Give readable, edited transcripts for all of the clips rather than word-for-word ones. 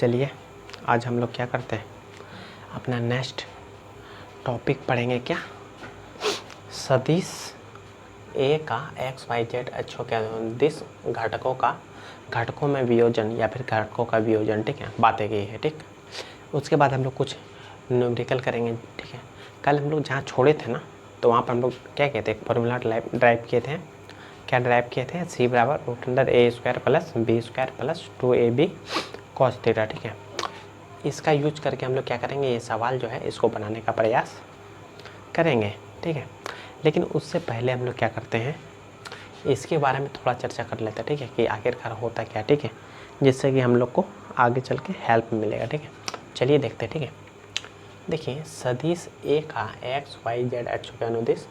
चलिए आज हम लोग क्या करते हैं, अपना नेक्स्ट टॉपिक पढ़ेंगे। क्या? सदिश ए का एक्स वाई जेड अक्षों के दिस घटकों में वियोजन या फिर घटकों का वियोजन, ठीक है, बातें की है। ठीक, उसके बाद हम लोग कुछ न्यूमेरिकल करेंगे। ठीक है, कल हम लोग जहाँ छोड़े थे ना, तो वहाँ पर हम लोग क्या कहते हैं, फॉर्मूला ड्राइव किए थे। क्या ड्राइव किए थे? सी बराबर √a² plus b² plus 2ab cos theta. ठीक है, इसका यूज करके हम लोग क्या करेंगे, ये सवाल जो है इसको बनाने का प्रयास करेंगे। ठीक है, लेकिन उससे पहले हम लोग क्या करते हैं, इसके बारे में थोड़ा चर्चा कर लेते हैं। ठीक है, कि आखिरकार होता क्या। ठीक है, जिससे कि हम लोग को आगे चल के हेल्प मिलेगा। ठीक है, चलिए देखते हैं। ठीक है, देखिए सदिश ए का एक्स वाई जेड अक्षों के अनुदिश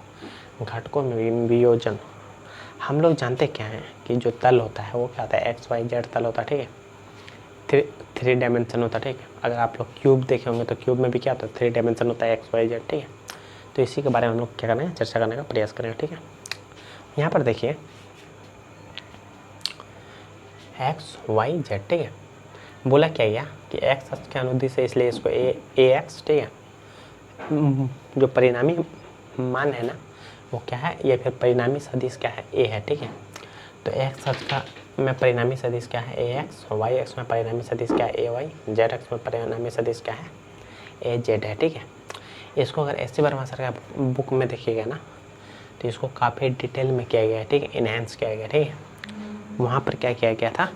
घटकों में वियोजन। हम लोग जानते क्या हैं कि जो तल होता है वो क्या होता है, एक्स वाई जेड तल होता है। ठीक है, थ्री डायमेंशन होता है। ठीक है, अगर आप लोग क्यूब देखे होंगे तो क्यूब में भी क्या होता है, 3 डायमेंशन होता है, एक्स वाई जेड। ठीक है, तो इसी के बारे में हम लोग क्या करेंगे, चर्चा करने का प्रयास करेंगे। ठीक है, यहाँ पर देखिए एक्स वाई जेड। ठीक है, बोला क्या गया कि एक्स अक्ष के अनुदिश है, इसलिए इसको ए एक्स। ठीक है, जो परिणामी मान है ना वो क्या है, ये फिर परिणामी सदिश क्या है, ए है। ठीक है, तो एक्स अक्ष का में परिणामी सदिश क्या है, ए एक्स, वाई एक्स में परिणामी सदिश क्या है, ए वाई, जेड एक्स में परिणामी सदिश क्या है, ए जेड है। ठीक है, इसको अगर ऐसे वर्मा सर का बुक में देखिएगा ना तो इसको काफ़ी डिटेल में किया गया है। ठीक है, इन्हेंस किया गया। ठीक है, वहाँ पर क्या किया गया था,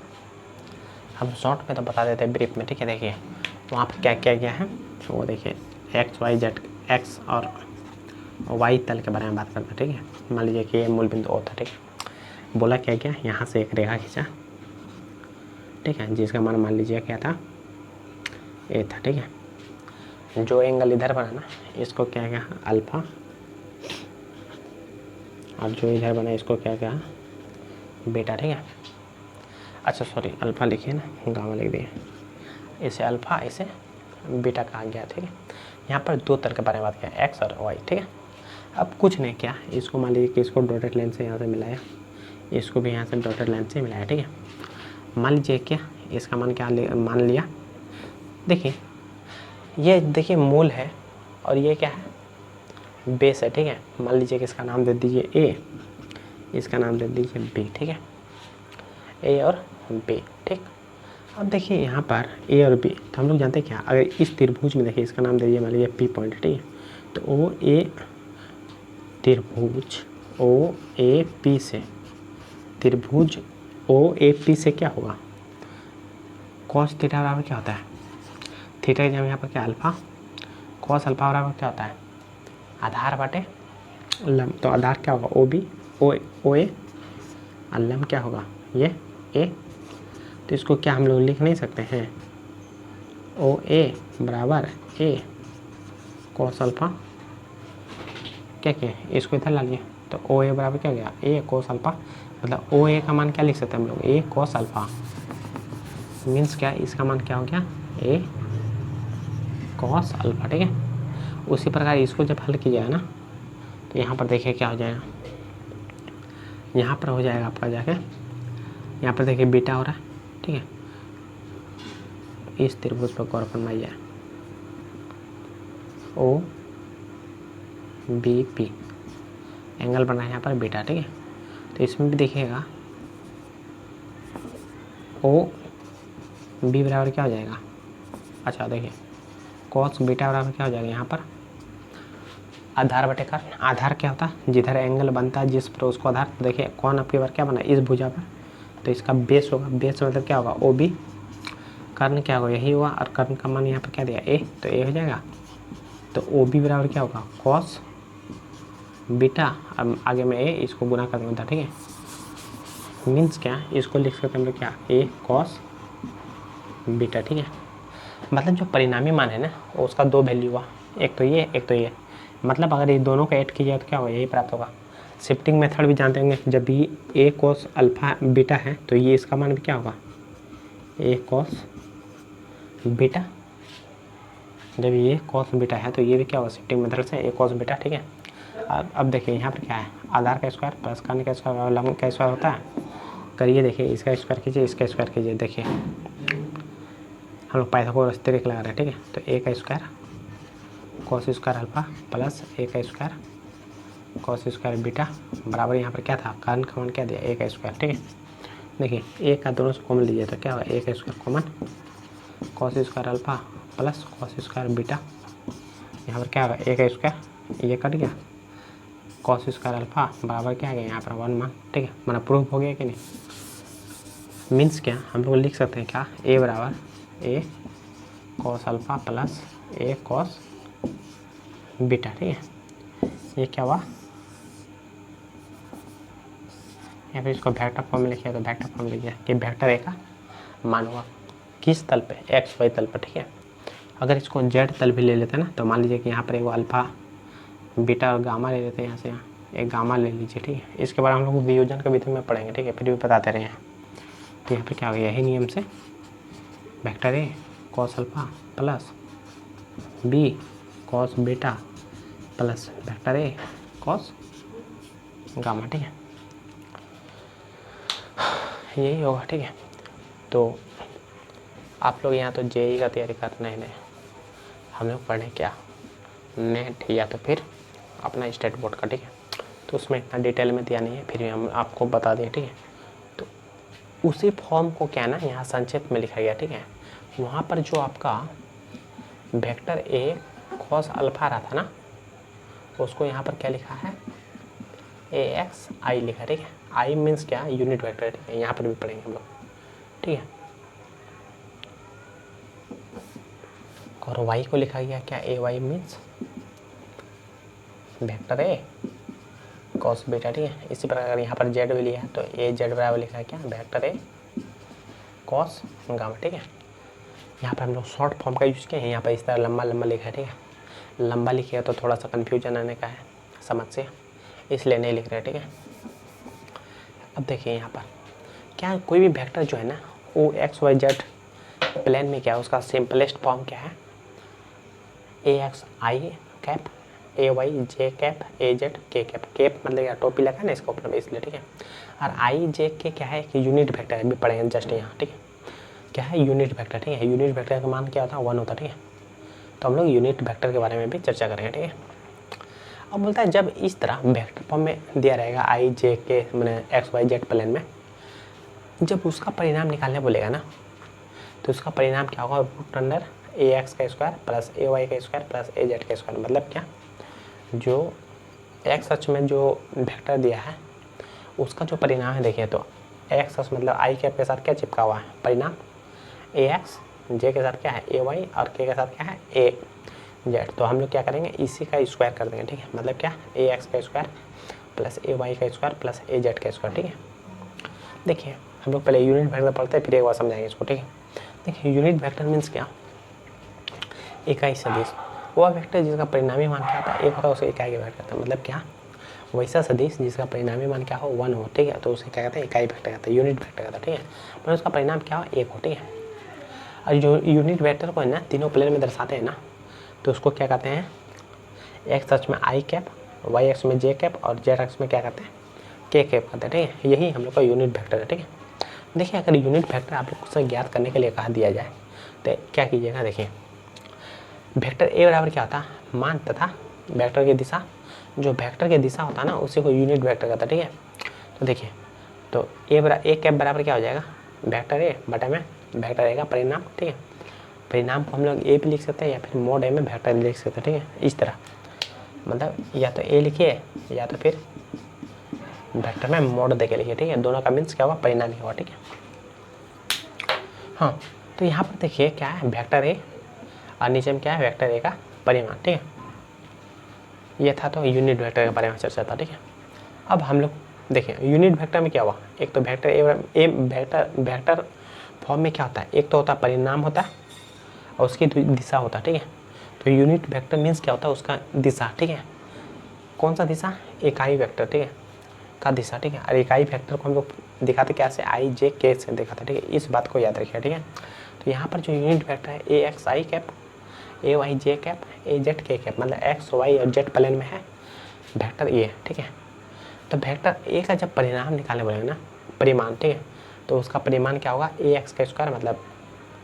हम शॉर्ट में तो बता देते हैं, ब्रीफ में। ठीक है, देखिए वहाँ पर क्या किया गया है, वो देखिए एक्स वाई जेड, एक्स और वाई तल के बारे में बात करते हैं। ठीक है, मान लीजिए कि ये मूल बिंदु ओ था। ठीक है, बोला क्या गया, यहाँ से एक रेखा खींचा। ठीक है, जिसका मान लीजिए क्या था, ए था। ठीक है, जो एंगल इधर बना ना इसको क्या गया, अल्फा, और जो इधर बना इसको क्या गया, बीटा। ठीक है, अच्छा सॉरी, अल्फा लिखिए ना, गामा लिख दिए, इसे अल्फा इसे बीटा कहा गया। ठीक है, यहाँ पर दो तल के बारे में बात किया, एक्स और वाई। ठीक है, अब कुछ नहीं किया, इसको मान लीजिए कि इसको डॉटेड लाइन से यहाँ से मिलाया, इसको भी यहाँ से डॉटेड लाइन से मिलाया। ठीक है, मान लीजिए क्या, इसका मान क्या मान लिया, देखिए ये देखिए मूल है और ये क्या है, बेस है। ठीक है, मान लीजिए कि इसका नाम दे दीजिए ए, इसका नाम दे दीजिए बी। ठीक है, ए और बी। ठीक, अब देखिए यहाँ पर ए और बी, तो हम लोग जानते हैं क्या, अगर इस त्रिभुज में देखिए इसका नाम दे दीजिए मान लीजिए पी पॉइंट। ठीक है, तो ओ ए त्रिभुज ओ ए पी से, त्रिभुज ओ ए पी से क्या होगा, कॉस थीटा बराबर क्या होता है, थीटा की जगह यहाँ पर क्या अल्फा, कॉस अल्फा बराबर क्या होता है, आधार बाटे लंब। तो आधार क्या होगा, ओ बी, ओ ए, और लंब क्या होगा, ये ए। तो इसको क्या हम लोग लिख नहीं सकते हैं, ओ ए बराबर ए कॉस अल्फा, क्या इसको इधर ला लिए, तो ओ ए बराबर क्या गया, ए कॉस अल्फा। मतलब ओ ए का मान क्या लिख सकते हैं हम लोग, ए कॉस अल्फा, मीन्स क्या, इसका मान क्या हो गया, ए कॉस अल्फा। ठीक है, उसी प्रकार इसको जब हल किया जाए ना तो यहाँ पर देखिए क्या हो जाएगा, यहाँ पर हो जाएगा आपका जाके, यहाँ पर देखिए बीटा हो रहा है। ठीक है, इस त्रिभुज पर गौर फरमाइए, ओ बी पी एंगल बना है यहाँ पर बीटा। ठीक है, तो इसमें भी देखिएगा ओ बी बराबर क्या हो जाएगा, अच्छा देखिए कॉस बीटा बराबर क्या हो जाएगा, यहाँ पर आधार बटे कर्ण। आधार क्या होता है, जिधर एंगल बनता है जिस पर उसको आधार। तो देखिए कौन आपकी बार क्या बना, इस भुजा पर, तो इसका बेस होगा, बेस मतलब क्या होगा, ओ बी, कर्ण क्या होगा, यही हुआ, और कर्ण का मान यहाँ पर क्या दिया, ए, तो ए हो जाएगा। तो ओ बी बराबर क्या होगा, कॉस बीटा, अब आगे में ए, इसको गुना कर देंगे। ठीक है, मीन्स क्या, इसको लिख सकते हैं हम लोग क्या, ए कॉस बीटा। ठीक है, मतलब जो परिणामी मान है ना उसका दो वैल्यू हुआ, एक तो ये एक तो ये, मतलब अगर ये दोनों का ऐड किया तो क्या होगा, यही प्राप्त होगा। शिफ्टिंग मेथड भी जानते होंगे, जब भी ए कॉस अल्फा बीटा है तो ये इसका मान भी क्या होगा, ए कॉस बीटा। जब ये कॉस बीटा है तो ये भी क्या होगा, शिफ्टिंग मेथड से ए कॉस बीटा। ठीक है, अब देखिए यहाँ पर क्या है, आधार का स्क्वायर प्लस कर्ण का स्क्वायर, लंब का स्क्वायर होता है। करिए देखिए, इसका स्क्वायर कीजिए, इसका स्क्वायर कीजिए, देखिए हम लोग पाइथागोरस तरीके लगा रहे हैं, ठीक है। तो ए का square cos square alpha plus a का स्क्वायर कॉस स्क्वायर बीटा बराबर यहाँ पर क्या था, कारण कॉमन क्या दिया, ए का स्क्वायर, ठीक है। देखिए ए का दोनों से कॉमन लीजिए तो क्या होगा, ए का square common cos square alpha plus cos square beta, यहाँ पर क्या होगा, ए का स्क्वायर ये कट गया कॉस स्क्वायर अल्फा बराबर क्या आ गया यहाँ पर 1 मान, ठीक है। माना प्रूफ हो गया कि नहीं। मीन्स क्या हम लोग लिख सकते हैं क्या, ए बराबर ए कॉस अल्फा प्लस ए कॉस बीटा, ठीक है। ये क्या हुआ, या फिर इसको वेक्टर फॉर्म में लिखिए तो वेक्टर फॉर्म लिखिए कि वेक्टर ए का मान हुआ किस तल पे, एक्स वाई तल पर, ठीक है। अगर इसको जेड तल भी ले लेते हैं ना, तो मान लीजिए कि यहाँ पर एक अल्फा बीटा और गामा ले लेते हैं, यहाँ से यहाँ एक गामा ले लीजिए, ठीक है। इसके बारे में हम लोग वियोजन के विधि में पढ़ेंगे, ठीक है, फिर भी बताते रहे हैं। तो यहाँ पर क्या हो गया, यही नियम से वेक्टर ए cos alpha plus B cos beta plus vector ए कॉस गामा, ठीक है, यही होगा, ठीक है। तो आप लोग यहाँ तो जेई का तैयारी करना ही नहीं, हम लोग पढ़ें क्या, नेट या तो फिर अपना स्टेट बोर्ड का, ठीक है। तो उसमें इतना डिटेल में दिया नहीं है, फिर भी हम आपको बता दें, ठीक है। तो उसी फॉर्म को क्या ना यहाँ संक्षिप्त में लिखा गया, ठीक है। वहाँ पर जो आपका वेक्टर ए कॉस अल्फा रहा था ना, उसको यहाँ पर क्या लिखा है, ए एक्स आई लिखा, ठीक है। आई मीन्स क्या, यूनिट वेक्टर, ठीक है, यहाँ पर भी पढ़ेंगे हम लोग, ठीक है। और वाई को लिखा गया क्या, a y means vector A cos beta, ठीक है। इसी प्रकार यहाँ पर जेड भी लिया है तो ए जेड बराबर लिखा है क्या, वेक्टर ए कॉस गामा, ठीक है। यहाँ पर हम लोग शॉर्ट फॉर्म का यूज़ किए हैं, यहाँ पर इस तरह लंबा लंबा लिखा है, ठीक है। लंबा लिखिएगा तो थोड़ा सा कन्फ्यूजन आने का है समझ से, इसलिए नहीं लिख रहे, ठीक है। अब देखिए यहाँ पर क्या, कोई भी वेक्टर जो है ना वो एक्स वाई जेड प्लेन में क्या है, उसका सिंपलेस्ट फॉर्म क्या है, a x i cap a y j cap a z के कैप, कैप मतलब या टोपी लगा ना इसका ऊपर में, इसलिए, ठीक है। और आई जे के क्या है कि यूनिट वेक्टर है, भी पढ़ेंगे जस्ट यहाँ, ठीक है। क्या है, यूनिट वेक्टर, ठीक है। यूनिट वेक्टर का मान क्या होता है, 1 होता है, ठीक है। तो हम लोग यूनिट वेक्टर के बारे में भी चर्चा करेंगे, ठीक है। अब बोलता है जब इस तरह वेक्टर फॉर्म में दिया रहेगा आई जे के मैंने एक्स वाई जेड प्लेन में, जब उसका परिणाम निकालने बोलेगा ना, तो उसका परिणाम क्या होगा, रूट अंडर ए एक्स का स्क्वायर प्लस ए वाई का स्क्वायर प्लस ए जेड का स्क्वायर। मतलब क्या, जो एक्स अक्ष में जो वेक्टर दिया है उसका जो परिणाम है, देखिए तो एक्स अक्ष मतलब आई कैप के साथ क्या चिपका हुआ है, परिणाम ए एक्स, जे के साथ क्या है ए वाई और के साथ क्या है ए जेड। तो हम लोग क्या करेंगे, इसी का स्क्वायर कर देंगे, ठीक है। मतलब क्या, ए एक्स का स्क्वायर प्लस ए वाई का स्क्वायर प्लस ए जेड का स्क्वायर, ठीक है। देखिए हम लोग पहले यूनिट वेक्टर पढ़ते हैं, फिर एक बार समझाएंगे इसको, ठीक है। देखिए यूनिट वेक्टर मीन्स क्या, इकाई सदिश, वह वेक्टर जिसका परिणामी मान क्या होता है, एक होता है, उसे इकाई का वेक्टर कहते हैं। मतलब क्या, वैसा सदिश जिसका परिणामी मान क्या हो, 1 हो, ठीक है, तो उसे क्या कहते हैं, इकाई वेक्टर कहते हैं, यूनिट वेक्टर कहते हैं, ठीक है। मतलब उसका परिणाम क्या हो, 1 हो, ठीक है। और जो यूनिट वेक्टर को है ना तीनों प्लेन में दर्शाते हैं ना, तो उसको क्या कहते हैं, एक्स अक्ष में आई कैप, वाई अक्ष में जे कैप और जेड अक्ष में क्या कहते हैं, के कैप कहते हैं, ठीक है। यही हम लोग का यूनिट वेक्टर है, ठीक है। देखिए अगर यूनिट वेक्टर आप लोग से ज्ञात करने के लिए कहा दिया जाए तो क्या कीजिएगा, देखिए वेक्टर ए बराबर क्या होता है, मान तथा वेक्टर की दिशा, जो वेक्टर की दिशा होता है ना उसी को यूनिट वेक्टर कहता है, ठीक है। तो देखिए तो ए कैप बराबर क्या हो जाएगा, वेक्टर ए बटा में वेक्टर ए का परिणाम, ठीक है। परिणाम को हम लोग ए भी लिख सकते हैं या फिर मोड ए में वेक्टर लिख सकते हैं, ठीक है। इस तरह मतलब या तो ए लिखिए या तो फिर वेक्टर में मोड दे के लिखिए, ठीक है। दोनों का मीन्स क्या होगा, परिणाम ही होगा, ठीक है। हाँ तो यहाँ पर देखिए क्या है, वेक्टर ए और नीचे में क्या है, वेक्टर ए का परिमाण, ठीक है। ये था तो यूनिट वेक्टर का बारे में चर्चा था, ठीक है। अब हम लोग देखिए यूनिट वेक्टर में क्या हुआ, एक तो वेक्टर ए वेक्टर फॉर्म में क्या होता है, एक तो होता है परिणाम होता है और उसकी दिशा होता है, ठीक है। तो यूनिट वेक्टर मीन्स क्या होता है, उसका दिशा, ठीक है। कौन सा दिशा, इकाई वेक्टर, ठीक है, का दिशा, ठीक है। और इकाई वेक्टर को हम लोग दिखाते कैसे, आई जे के से दिखाते, ठीक है। इस बात को याद रखिए, ठीक है। तो यहाँ पर जो यूनिट वेक्टर है a x i cap a y j cap a z के कैप, मतलब एक्स वाई और जेड प्लेन में है वेक्टर ए, ठीक है। तो वेक्टर ए का जब परिणाम निकालने बोलेंगे ना, परिमाण, ठीक है, तो उसका परिमाण क्या होगा, ए एक्स का स्क्वायर मतलब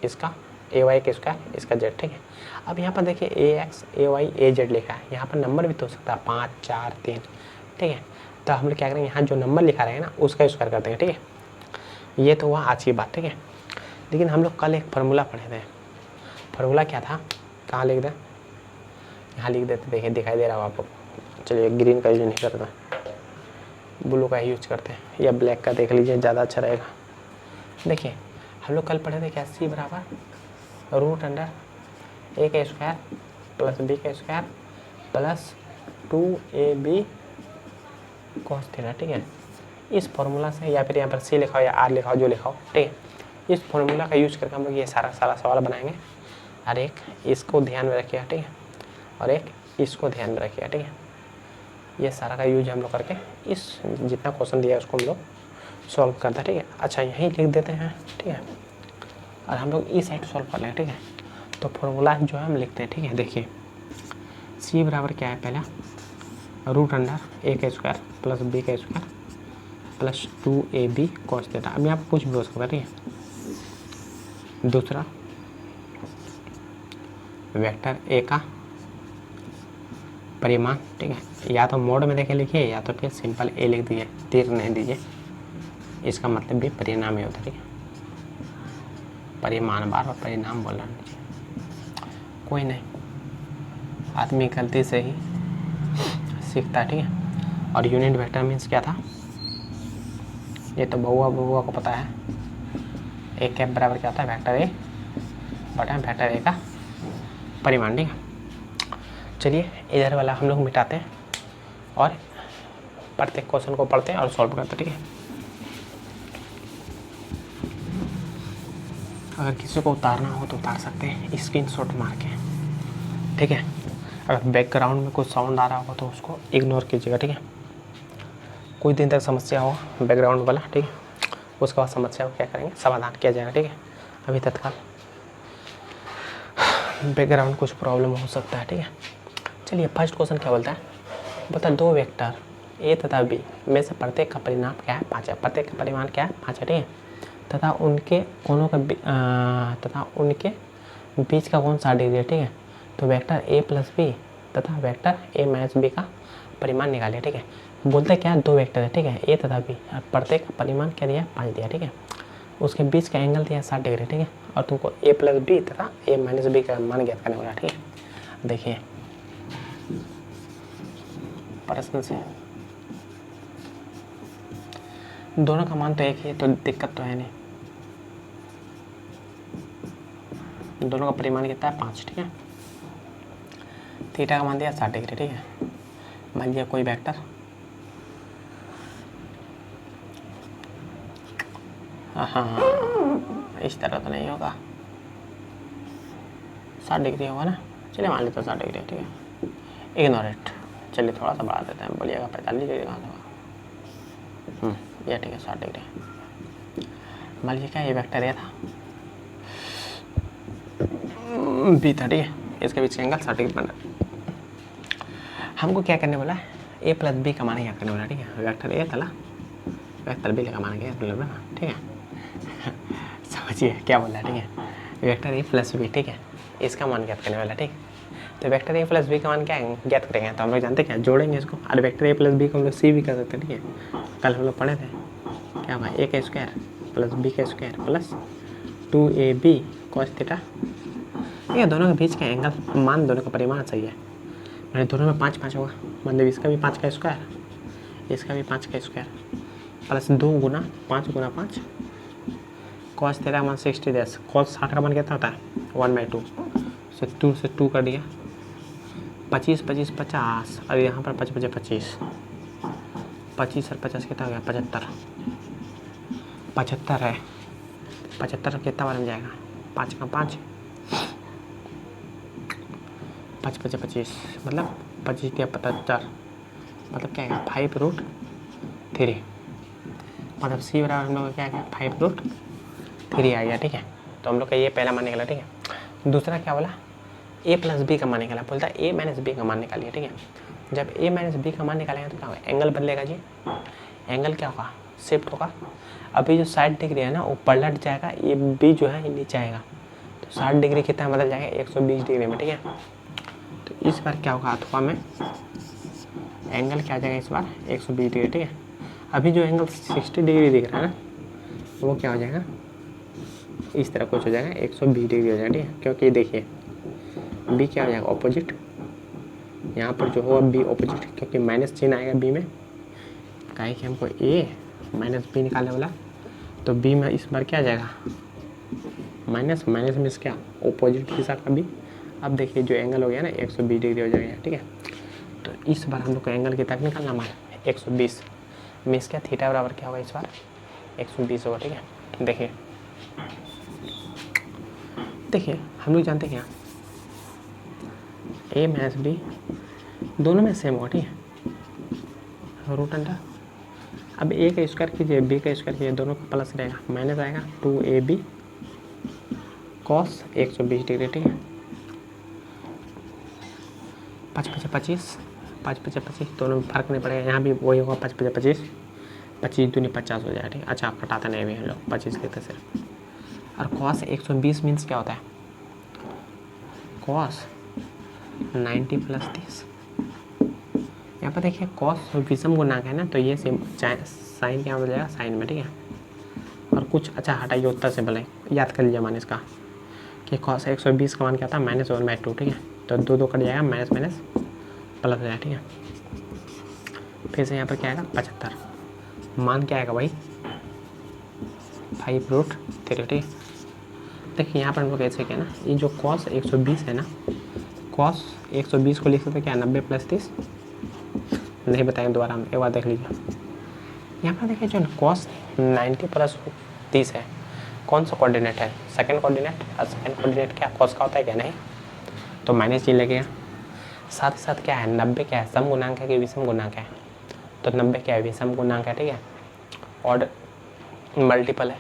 इसका ए वाई का स्क्वायर इसका जेड, ठीक है। अब यहाँ पर देखिए ए एक्स ए वाई ए जेड लिखा है, यहाँ पर नंबर भी तो हो सकता है 5 4 3, ठीक है। तो हम लोग क्या करेंगे, यहाँ जो नंबर लिखा रहेगा ना उसका स्क्वायर कर देंगे, ठीक है। ये तो हुआ आज की बात, ठीक है। लेकिन हम लोग कल एक फार्मूला पढ़े थे, फार्मूला क्या था, कहाँ लिख दें, यहाँ लिख देते, देखिए दिखाई दे रहा हो आपको। चलिए ग्रीन का यूज नहीं करता, ब्लू का यूज करते हैं, या ब्लैक का देख लीजिए, ज़्यादा अच्छा रहेगा। देखिए हम लोग कल पढ़े थे क्या, सी बराबर रूट अंडर ए का स्क्वायर प्लस बी का square plus 2ab cos theta, ठीक है। इस फॉर्मूला से, या फिर यहाँ पर सी लिखा हो या आर लिखा हो, जो लिखा हो, ठीक है, इस फॉर्मूला का यूज करके हम लोग ये सारा सवाल बनाएंगे। और एक इसको ध्यान में रखिएगा, ठीक है, और एक इसको ध्यान में रखिएगा, ठीक है। ये सारा का यूज हम लोग करके इस जितना क्वेश्चन दिया है उसको हम लोग सॉल्व करते हैं, ठीक है। अच्छा यहीं लिख देते हैं, ठीक है, और हम लोग इस साइड सॉल्व कर लेंगे, ठीक है। तो फॉर्मूला जो है हम लिखते हैं, ठीक है। देखिए सी बराबर क्या है, पहला रूट अंडर ए का स्क्वायर प्लस बी का square plus 2ab cos theta. अब यहाँ पर कुछ भी हो सकता है, ठीक है। दूसरा वेक्टर ए का परिमाण, ठीक है, या तो मोड में देखे लिखिए या तो फिर सिंपल ए लिख दीजिए, तीर नहीं दीजिए, इसका मतलब भी परिणाम ही होता है, ठीक है। परिमाण बार और परिणाम बोलना नहीं, कोई नहीं, आदमी गलती से ही सीखता है, ठीक है। और यूनिट वेक्टर मीन्स क्या था, ये तो बउआ को पता है, ए कैप बराबर क्या होता है, वेक्टर ए बटा वेक्टर ए का परिमाण, ठीक है। चलिए इधर वाला हम लोग मिटाते हैं और प्रत्येक क्वेश्चन को पढ़ते हैं और सॉल्व करते हैं, ठीक है। अगर किसी को उतारना हो तो उतार सकते हैं स्क्रीनशॉट मार के, ठीक है। अगर बैकग्राउंड में कुछ साउंड आ रहा होगा तो उसको इग्नोर कीजिएगा, ठीक है। कुछ दिन तक समस्या होगा बैकग्राउंड वाला, ठीक है, उसके बाद समस्या को क्या करेंगे, समाधान किया जाएगा, ठीक है। अभी तत्काल बैकग्राउंड कुछ प्रॉब्लम हो सकता है, ठीक है। चलिए फर्स्ट क्वेश्चन क्या बोलता है, बोलता है दो वेक्टर ए तथा बी में से प्रत्येक का परिणाम क्या है, 5 है, प्रत्येक का परिमाण क्या है, 5 है, ठीक है। तथा उनके कोनों का तथा उनके बीच का कौन 60 डिग्री है, ठीक है। तो वेक्टर ए प्लस बी तथा वेक्टर ए माइनस बी का परिमाण निकालिए, ठीक है। बोलते क्या है, दो वेक्टर है, ठीक है, ए तथा बी, प्रत्येक का परिमाण क्या दिया, 5 दिया, ठीक है। उसके बीच का एंगल दिया 60 डिग्री, ठीक है। और तुमको ए प्लस बी तथा ए माइनस बी का मान ज्ञात करने वाला, ठीक है। देखिए प्रश्न से दोनों का मान तो एक ही है, तो दिक्कत तो है नहीं। दोनों का परिमाण कितना है, 5, ठीक है। थीटा का मान दिया 60 डिग्री, ठीक है। मान लिया कोई वेक्टर हाँ इस तरह तो नहीं होगा, 60 डिग्री होगा ना, चलिए मान लेते 60 डिग्री, ठीक है। इग्नोर इट, चलिए थोड़ा सा बढ़ा देते हैं, बोलिएगा 45 डिग्री कहाँ होगा, ये ठीक है 60 डिग्री। मान लीजिए क्या ये वेक्टर ए था, बी था, ठीक है, इसके बीच का एंगल 60 डिग्री बन रहा है। हमको क्या करने वाला है, ए प्लस बी का मान क्या करने वाला, ठीक है। वेक्टर ए था, वेक्टर बी का मान क्या मतलब ना, ठीक है। समझिए क्या बोल रहा है, ठीक है। वेक्टर ए प्लस बी, ठीक है, इसका मान ज्ञात करने वाला, ठीक। तो वेक्टर ए प्लस बी का मान क्या है, ज्ञात करेंगे, तो हम लोग जानते हैं क्या, जोड़ेंगे इसको, और वेक्टर ए प्लस बी को हम लोग सी भी कर सकते हैं, ठीक है। कल हम लोग पढ़े थे क्या भाई, ए का स्क्वायर प्लस बी का square plus 2ab cos theta, ये दोनों के बीच का एंगल मान, दोनों का परिमाण सही है, मतलब दोनों में 5 5 होगा, मतलब इसका भी 5 का स्क्वायर, इसका भी 5 का स्क्वायर प्लस 2 गुना 5 गुना 5 cos थीटा मान 60 10, cos 60 का मान कितना होता है 1/2, से 2 से 2 कर दिया, 25 25 50, और यहाँ पर 25 25 25 और 50 कितना हो गया 75, 75 है, 75 कितना बार में जाएगा, 5 का 5 5 5 25, मतलब 25 या 75, मतलब क्या है 5√3, मतलब सी बराबर हम लोग क्या है 5√3 आ गया, ठीक है। तो हम लोग का ये पहला मान निकला, ठीक है। दूसरा क्या बोला, ए प्लस बी का मान निकाला, बोलता है ए माइनस बी का मान निकालिए, ठीक है। जब ए माइनस बी का मान निकालेंगे तो क्या होगा, एंगल बदलेगा जी, एंगल क्या होगा, शिफ्ट होगा। अभी जो 60 डिग्री है ना वो पलट जाएगा, ये बी जो है ये नीचे आएगा, तो 60 डिग्री कितना बदल जाएगा 120 डिग्री में, ठीक है। तो इस बार क्या होगा अथवा में एंगल क्या आ जाएगा इस बार 120 डिग्री, ठीक है। अभी जो एंगल 60 डिग्री दिख रहा है ना वो क्या हो जाएगा इस तरह कुछ हो जाएगा 120 डिग्री हो जाएगा, ठीक है। क्योंकि देखिए बी क्या हो जाएगा ऑपोजिट, यहाँ पर जो होगा बी ऑपोजिट, क्योंकि माइनस चिन्ह आएगा बी में, काहे कि हमको ए माइनस बी निकालने वाला, तो बी में इस बार क्या आ जाएगा माइनस, माइनस में क्या ऑपोजिट दिशा का बी। अब देखिए जो एंगल हो गया ना 120 डिग्री हो जाएगा, ठीक है। तो इस बार हम लोग को एंगल कितना निकालना मान 120 में इसका थीटा बराबर क्या होगा इस बार 120 होगा, ठीक है। देखिए हम लोग जानते हैं क्या ए माइनस बी दोनों में सेम होगा, ठीक है। रूट अंडर अब ए का स्क्वायर कीजिए बी का स्क्वायर कीजिए, दोनों का प्लस रहेगा, माइनस आएगा 2ab कॉस 120 डिग्री, ठीक है। 5 × 25 5 × 25 दोनों में फर्क नहीं पड़ेगा, यहाँ भी वही होगा 5 × 25 25 दूनी 50 हो जाएगा, ठीक है। अच्छा घटाते नहीं भी हम लोग 25 लेते सिर्फ। और कॉस 120 मीन्स क्या होता है कॉस 90 + 30। यहाँ पर देखिए कॉस विषम गुणांक है ना, तो ये साइन क्या हो जाएगा साइन में, ठीक है। और कुछ अच्छा हटाइए उत्तर से भले याद कर लीजिए मान इसका कि कॉस 120 का मान क्या था -1/2, ठीक है। तो 2 कट जाएगा माइनस माइनस प्लस हो जाएगा, ठीक है। फिर से यहाँ पर क्या आएगा 75, मान क्या आएगा भाई 5√3, ठीक है। देखिए यहाँ पर हम लोग ऐसे क्या ना ये जो कॉस 120 है ना, कॉस 120 को लिख सकते क्या 90 + 30, नहीं बताएंगे दोबारा हम, एक बार देख लीजिए। यहाँ पर देखिए जो कॉस 90 + 30 है कौन सा कोऑर्डिनेट है सेकंड कोऑर्डिनेट, और सेकंड कोऑर्डिनेट क्या कॉस का होता है क्या नहीं, तो माइनस चिन्ह लगेगा। साथ ही साथ क्या है 90 क्या है सम गुणांक है कि विषम गुणांक है, तो 90 क्या है विषम गुणांक है, ठीक है। ऑड मल्टीपल है,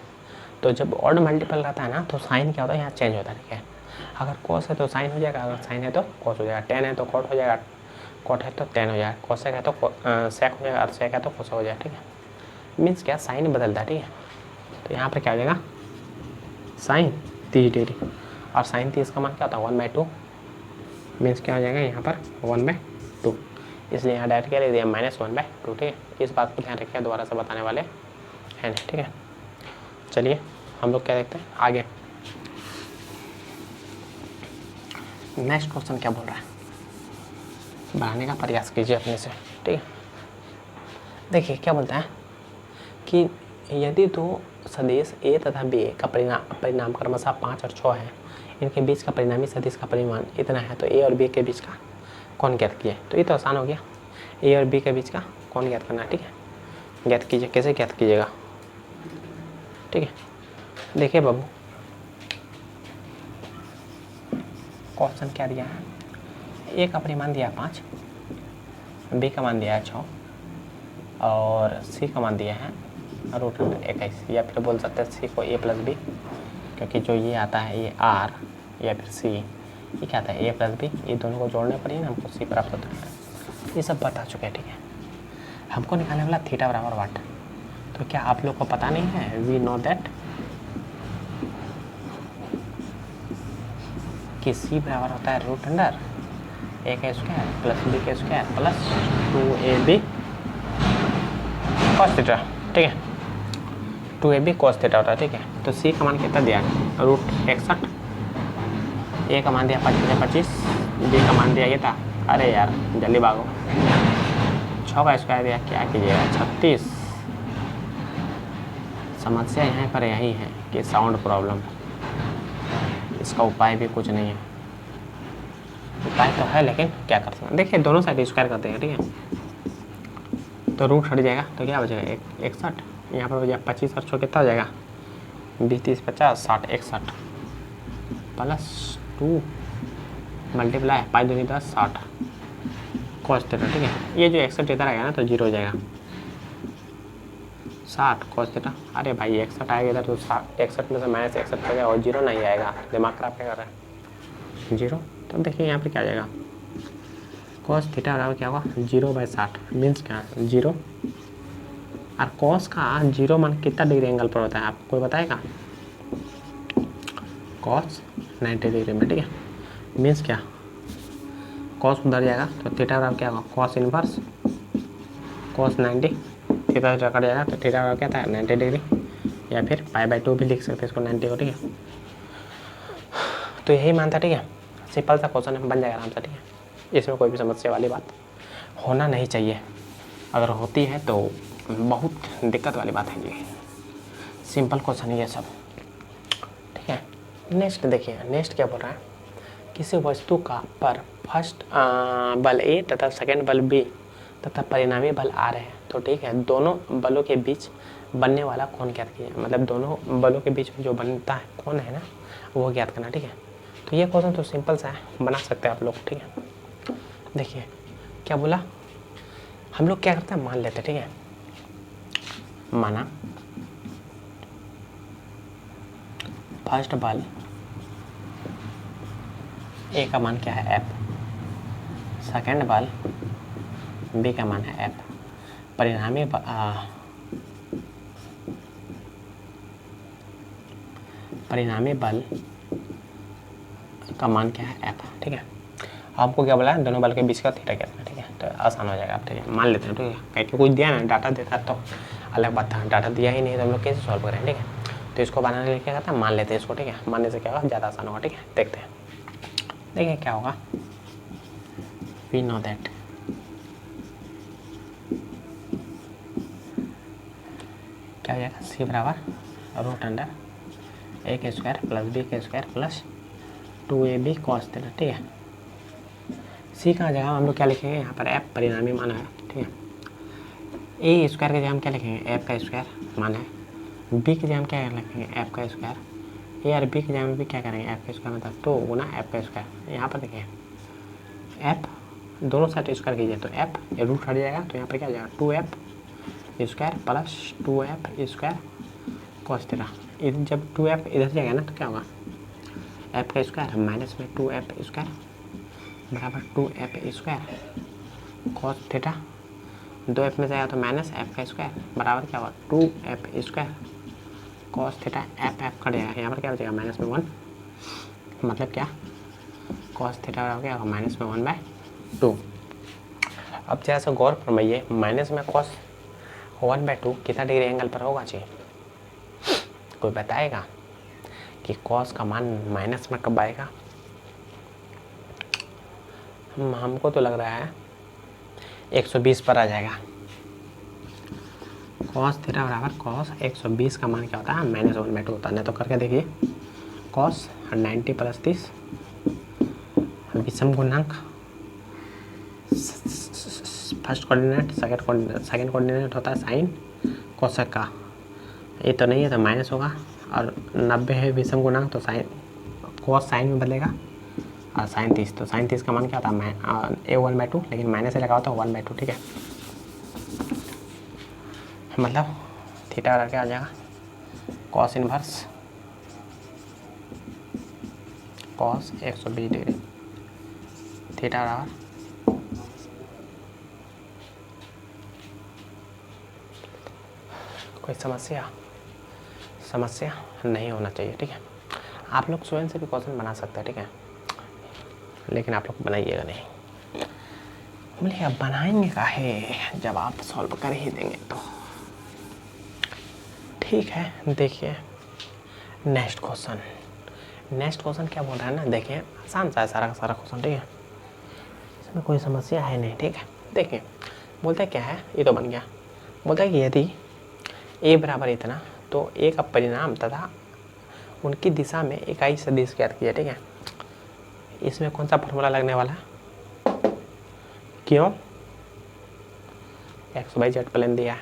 तो जब ऑड मल्टीपल रहता है ना तो साइन क्या होता है यहाँ चेंज होता है, ठीक है। अगर कॉस है तो साइन हो जाएगा, अगर साइन है तो कॉस हो जाएगा, टेन है तो कॉट हो जाएगा, कॉट है तो टेन हो जाएगा, कॉसेक है तो सेक हो जाएगा, और सेक है तो कोस हो जाएगा, ठीक है। मीन्स क्या साइन बदलता है, ठीक है। तो यहाँ पर क्या हो जाएगा साइन 30 डिग्री, और साइन 30 का मान क्या होता है 1/2, मीन्स क्या हो जाएगा यहाँ पर 1/2, इसलिए यहाँ डायरेक्ट क्या ले दिया -1/2, ठीक है। इस बात को ध्यान रखिए दोबारा से बताने वाले हैं, ठीक है। चलिए हम लोग क्या देखते हैं आगे, नेक्स्ट क्वेश्चन क्या बोल रहा है, बढ़ाने का प्रयास कीजिए अपने से, ठीक है। देखिए क्या बोलता है कि यदि दो सदिश ए तथा बी का परिणाम क्रमशः 5 और 6 है, इनके बीच का परिणामी सदिश का परिमाण इतना है, तो ए और बी के बीच का कौन ज्ञात किए। तो ये तो आसान हो गया, ए और बी के बीच का कौन ज्ञात करना है, ठीक है। ज्ञात कीजिए, कैसे ज्ञात कीजिएगा, ठीक है। देखिए बाबू क्वेश्चन क्या दिया है, ए का परिमाण दिया है 5, बी का मान दिया है 6 और सी का मान दिया है √21, या फिर बोल सकते हैं सी को a + b, क्योंकि जो ये आता है ये r या फिर c, ये क्या आता है a + b, ये दोनों को जोड़ने पर ही ना हमको c प्राप्त होता है। ये सब बता चुके हैं, ठीक है। हमको निकालने वाला थीटा बराबर वाट, तो क्या आप लोग को पता नहीं है वी नो दैट कि c बराबर होता है √a² + b² + 2ab cos theta, ठीक है। 2ab cos थीटा होता है, ठीक है। तो c का मान कितना दिया √61, a का मान दिया 5 × 25, b का मान दिया ये था, अरे यार जल्दी भागो, 6 का स्क्वायर दिया, क्या कीजिएगा 36। समस्या यहाँ पर यही है कि साउंड प्रॉब्लम, इसका उपाय भी कुछ नहीं है, उपाय तो है लेकिन क्या कर सकते हैं। देखिए दोनों साइड स्क्वायर करते हैं, ठीक है। तो रूट हट जाएगा तो क्या बचेगा 61, यहाँ पर हो जाएगा 25 और 6 कितना हो जाएगा 20 30 50 60 61 +2 मल्टीप्लाई 5 दूनी 10 60 cos थीटा, ठीक है। ये जो 61 इधर आएगा ना तो 0 हो जाएगा, 60 cos थीटा, अरे भाई 61 आएगा इधर तो 61 में से -61 हो गया और 0 नहीं आएगा, दिमाग खराब क्या कर रहा है 0। तो देखिए यहाँ पे क्या आ जाएगा cos थीटा बराबर क्या होगा 0/60, मीन्स क्या 0, और cos का 0 मान कितना डिग्री एंगल पर होता है आपको कोई बताएगा, कॉस 90 डिग्री में, ठीक है। मीन्स क्या, कॉस उधर जाएगा तो थीटा बराबर क्या होगा, cos inverse cos 90, theta theta cut जाएगा तो थीटा बराबर क्या था 90 डिग्री, या फिर π/2 भी लिख सकते हैं इसको 90 को, ठीक है। तो यही मान था, ठीक है। सिंपल सा क्वेश्चन बन जाएगा आराम से, ठीक है। इसमें कोई भी समस्या वाली बात होना नहीं चाहिए, अगर होती है तो बहुत दिक्कत वाली बात है ये। सिंपल क्वेश्चन ये सब, ठीक है। नेक्स्ट देखिए, नेक्स्ट क्या बोल रहा है, किसी वस्तु का पर फर्स्ट बल ए तथा सेकंड बल बी तथा परिणामी बल आ रहे हैं, तो ठीक है, दोनों बलों के बीच बनने वाला कोण ज्ञात कीजिए। मतलब दोनों बलों के बीच में जो बनता है कोण है ना, वो ज्ञात करना, ठीक है। तो ये क्वेश्चन तो सिंपल सा है, बना सकते हैं आप लोग, ठीक है। देखिए क्या बोला, हम लोग क्या करते हैं, मान लेते हैं, ठीक है। माना फर्स्ट बल ए का मान क्या है, एफ, सेकेंड बल बी का मान है एफ, परिणामी बल का मान क्या है, एफ, ठीक है। आपको क्या बोला है, दोनों बल के बीच का थीटा क्या है, ठीक है। तो आसान हो जाएगा, आप ठीक है मान लेते हैं, ठीक है। कहीं कुछ दिया ना, डाटा देता तो अलग बात था, डाटा दिया ही नहीं तो हम लोग कैसे सॉल्व करें, ठीक है। तो इसको बनाने के लिए क्या करता है, मान लेते हैं इसको, ठीक है। मानने से क्या होगा, ज़्यादा आसान होगा, ठीक है। देखते हैं, देखिए क्या होगा, वी नो दैट क्या हो जाएगा, सी बराबर रूट अंडर ए के स्क्वायर प्लस बी के square plus 2ab cos theta, ठीक है। सी कहाँ जगह हम लोग क्या लिखेंगे, यहाँ पर एफ परिणामी मान है, ठीक है। ए स्क्वायर की जगह हम क्या लिखेंगे, एफ का स्क्वायर मान है। बी की जगह हम क्या लिखेंगे, एफ का स्क्वायर। ए और बी की जगह में भी क्या करेंगे, एफ का स्क्वायर, मतलब 2 गुना एफ का स्क्वायर। यहाँ पर देखिए एफ दोनों साइड स्क्वायर कीजिए तो एफ ये रूट हट जाएगा, तो यहाँ पर क्या हो जाएगा 2f square plus 2f square cos theta. जब 2f इधर जाएगा ना तो क्या होगा, f का स्क्वायर माइनस में 2f स्क्वायर बराबर 2f square cos theta. 2f में जाएगा तो माइनस f का स्क्वायर बराबर क्या होगा 2f square cos theta. f cut जाएगा, यहाँ पर क्या हो जाएगा माइनस में 1, मतलब क्या cos थीटा बराबर क्या होगा माइनस में 1/2। अब जरा सा गौर फरमाइए, माइनस में cos 1/2 कितना डिग्री एंगल पर होगा चाहिए, कोई बताएगा कि cos का मान माइनस में कब आएगा। हमको तो लग रहा है 120 पर आ जाएगा। cos थीटा बराबर cos 120 का मान क्या होता है, -1/2 होता है। नहीं तो करके देखिए, cos 90 प्लस 30 विषम गुणांक, फर्स्ट कोऑर्डिनेट सेकंड कोऑर्डिनेट होता है साइन कोसेक का, ये तो नहीं है तो माइनस होगा, और 90 है विषम गुणांक तो साइन कोस साइन में बदलेगा, और साइन 30, तो साइन 30 का मान क्या होता है ए 1/2, लेकिन माइनस से लगा होता है 1/2, ठीक है। मतलब थीटा बराबर क्या आ जाएगा, cos inverse cos 120 degree, theta बराबर कोई समस्या नहीं होना चाहिए, ठीक है। आप लोग स्वयं से भी क्वेश्चन बना सकते हैं, ठीक है, लेकिन आप लोग बनाइएगा नहीं। बोलिए बनाएंगे काहे जब आप सॉल्व कर ही देंगे तो, ठीक है। देखिए नेक्स्ट क्वेश्चन क्या बोल रहा है ना, देखिए आसान सा है सारा का सारा क्वेश्चन, ठीक है, इसमें कोई समस्या है नहीं, ठीक है। देखिए बोलता है क्या है, ये तो बन गया। बोलता है कि यदि ए बराबर इतना, तो ए का परिणाम तथा उनकी दिशा में इकाई सदिश ज्ञात किया, ठीक है। इसमें कौन सा फॉर्मूला लगने वाला है, क्यों, XYZ प्लेन दिया है,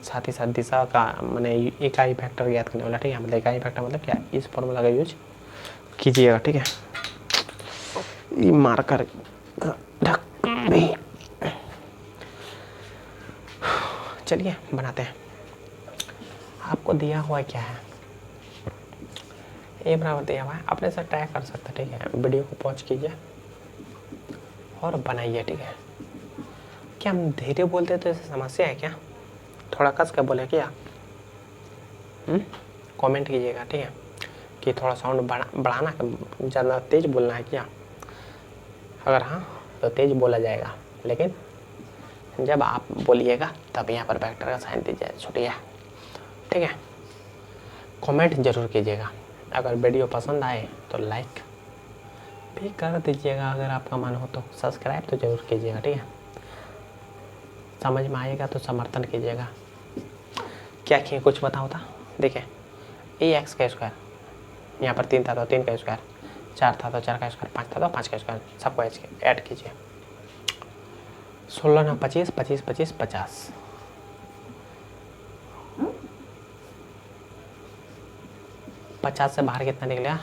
साथ ही साथ दिशा का मैंने इकाई वेक्टर ज्ञात करने वाला, ठीक है। मतलब इकाई वेक्टर मतलब क्या, इस फॉर्मूला का यूज कीजिएगा, ठीक है। ये मार्कर चलिए बनाते हैं। आपको दिया हुआ क्या है, ए बराबर दिया हुआ है, अपने से ट्राई कर सकते हैं, ठीक है। वीडियो को पॉज कीजिए और बनाइए, ठीक है। क्या हम धीरे बोलते तो ऐसे समस्या है क्या, थोड़ा कस कर बोले क्या, कमेंट कीजिएगा, ठीक है। कि थोड़ा साउंड बढ़ाना, ज़्यादा तेज़ बोलना है क्या? अगर हाँ तो तेज़ बोला जाएगा, लेकिन जब आप बोलिएगा तब यहाँ पर वेक्टर का साइन दीजिए, छुट्टिए, ठीक है। कमेंट जरूर कीजिएगा, अगर वीडियो पसंद आए तो लाइक भी कर दीजिएगा, अगर आपका मन हो तो सब्सक्राइब तो जरूर कीजिएगा, ठीक है। समझ में आएगा तो समर्थन कीजिएगा। क्या किए कुछ बताओ था। देखिए ए एक्स का स्क्वायर, यहाँ पर 3 था तो 3 का स्क्वायर, 4 था तो 4 का स्क्वायर, 5 था तो 5 का स्क्वायर, सबको ऐड कीजिए। 16 ना 25, 25 25 50, 50 से बाहर कितना निकलेगा?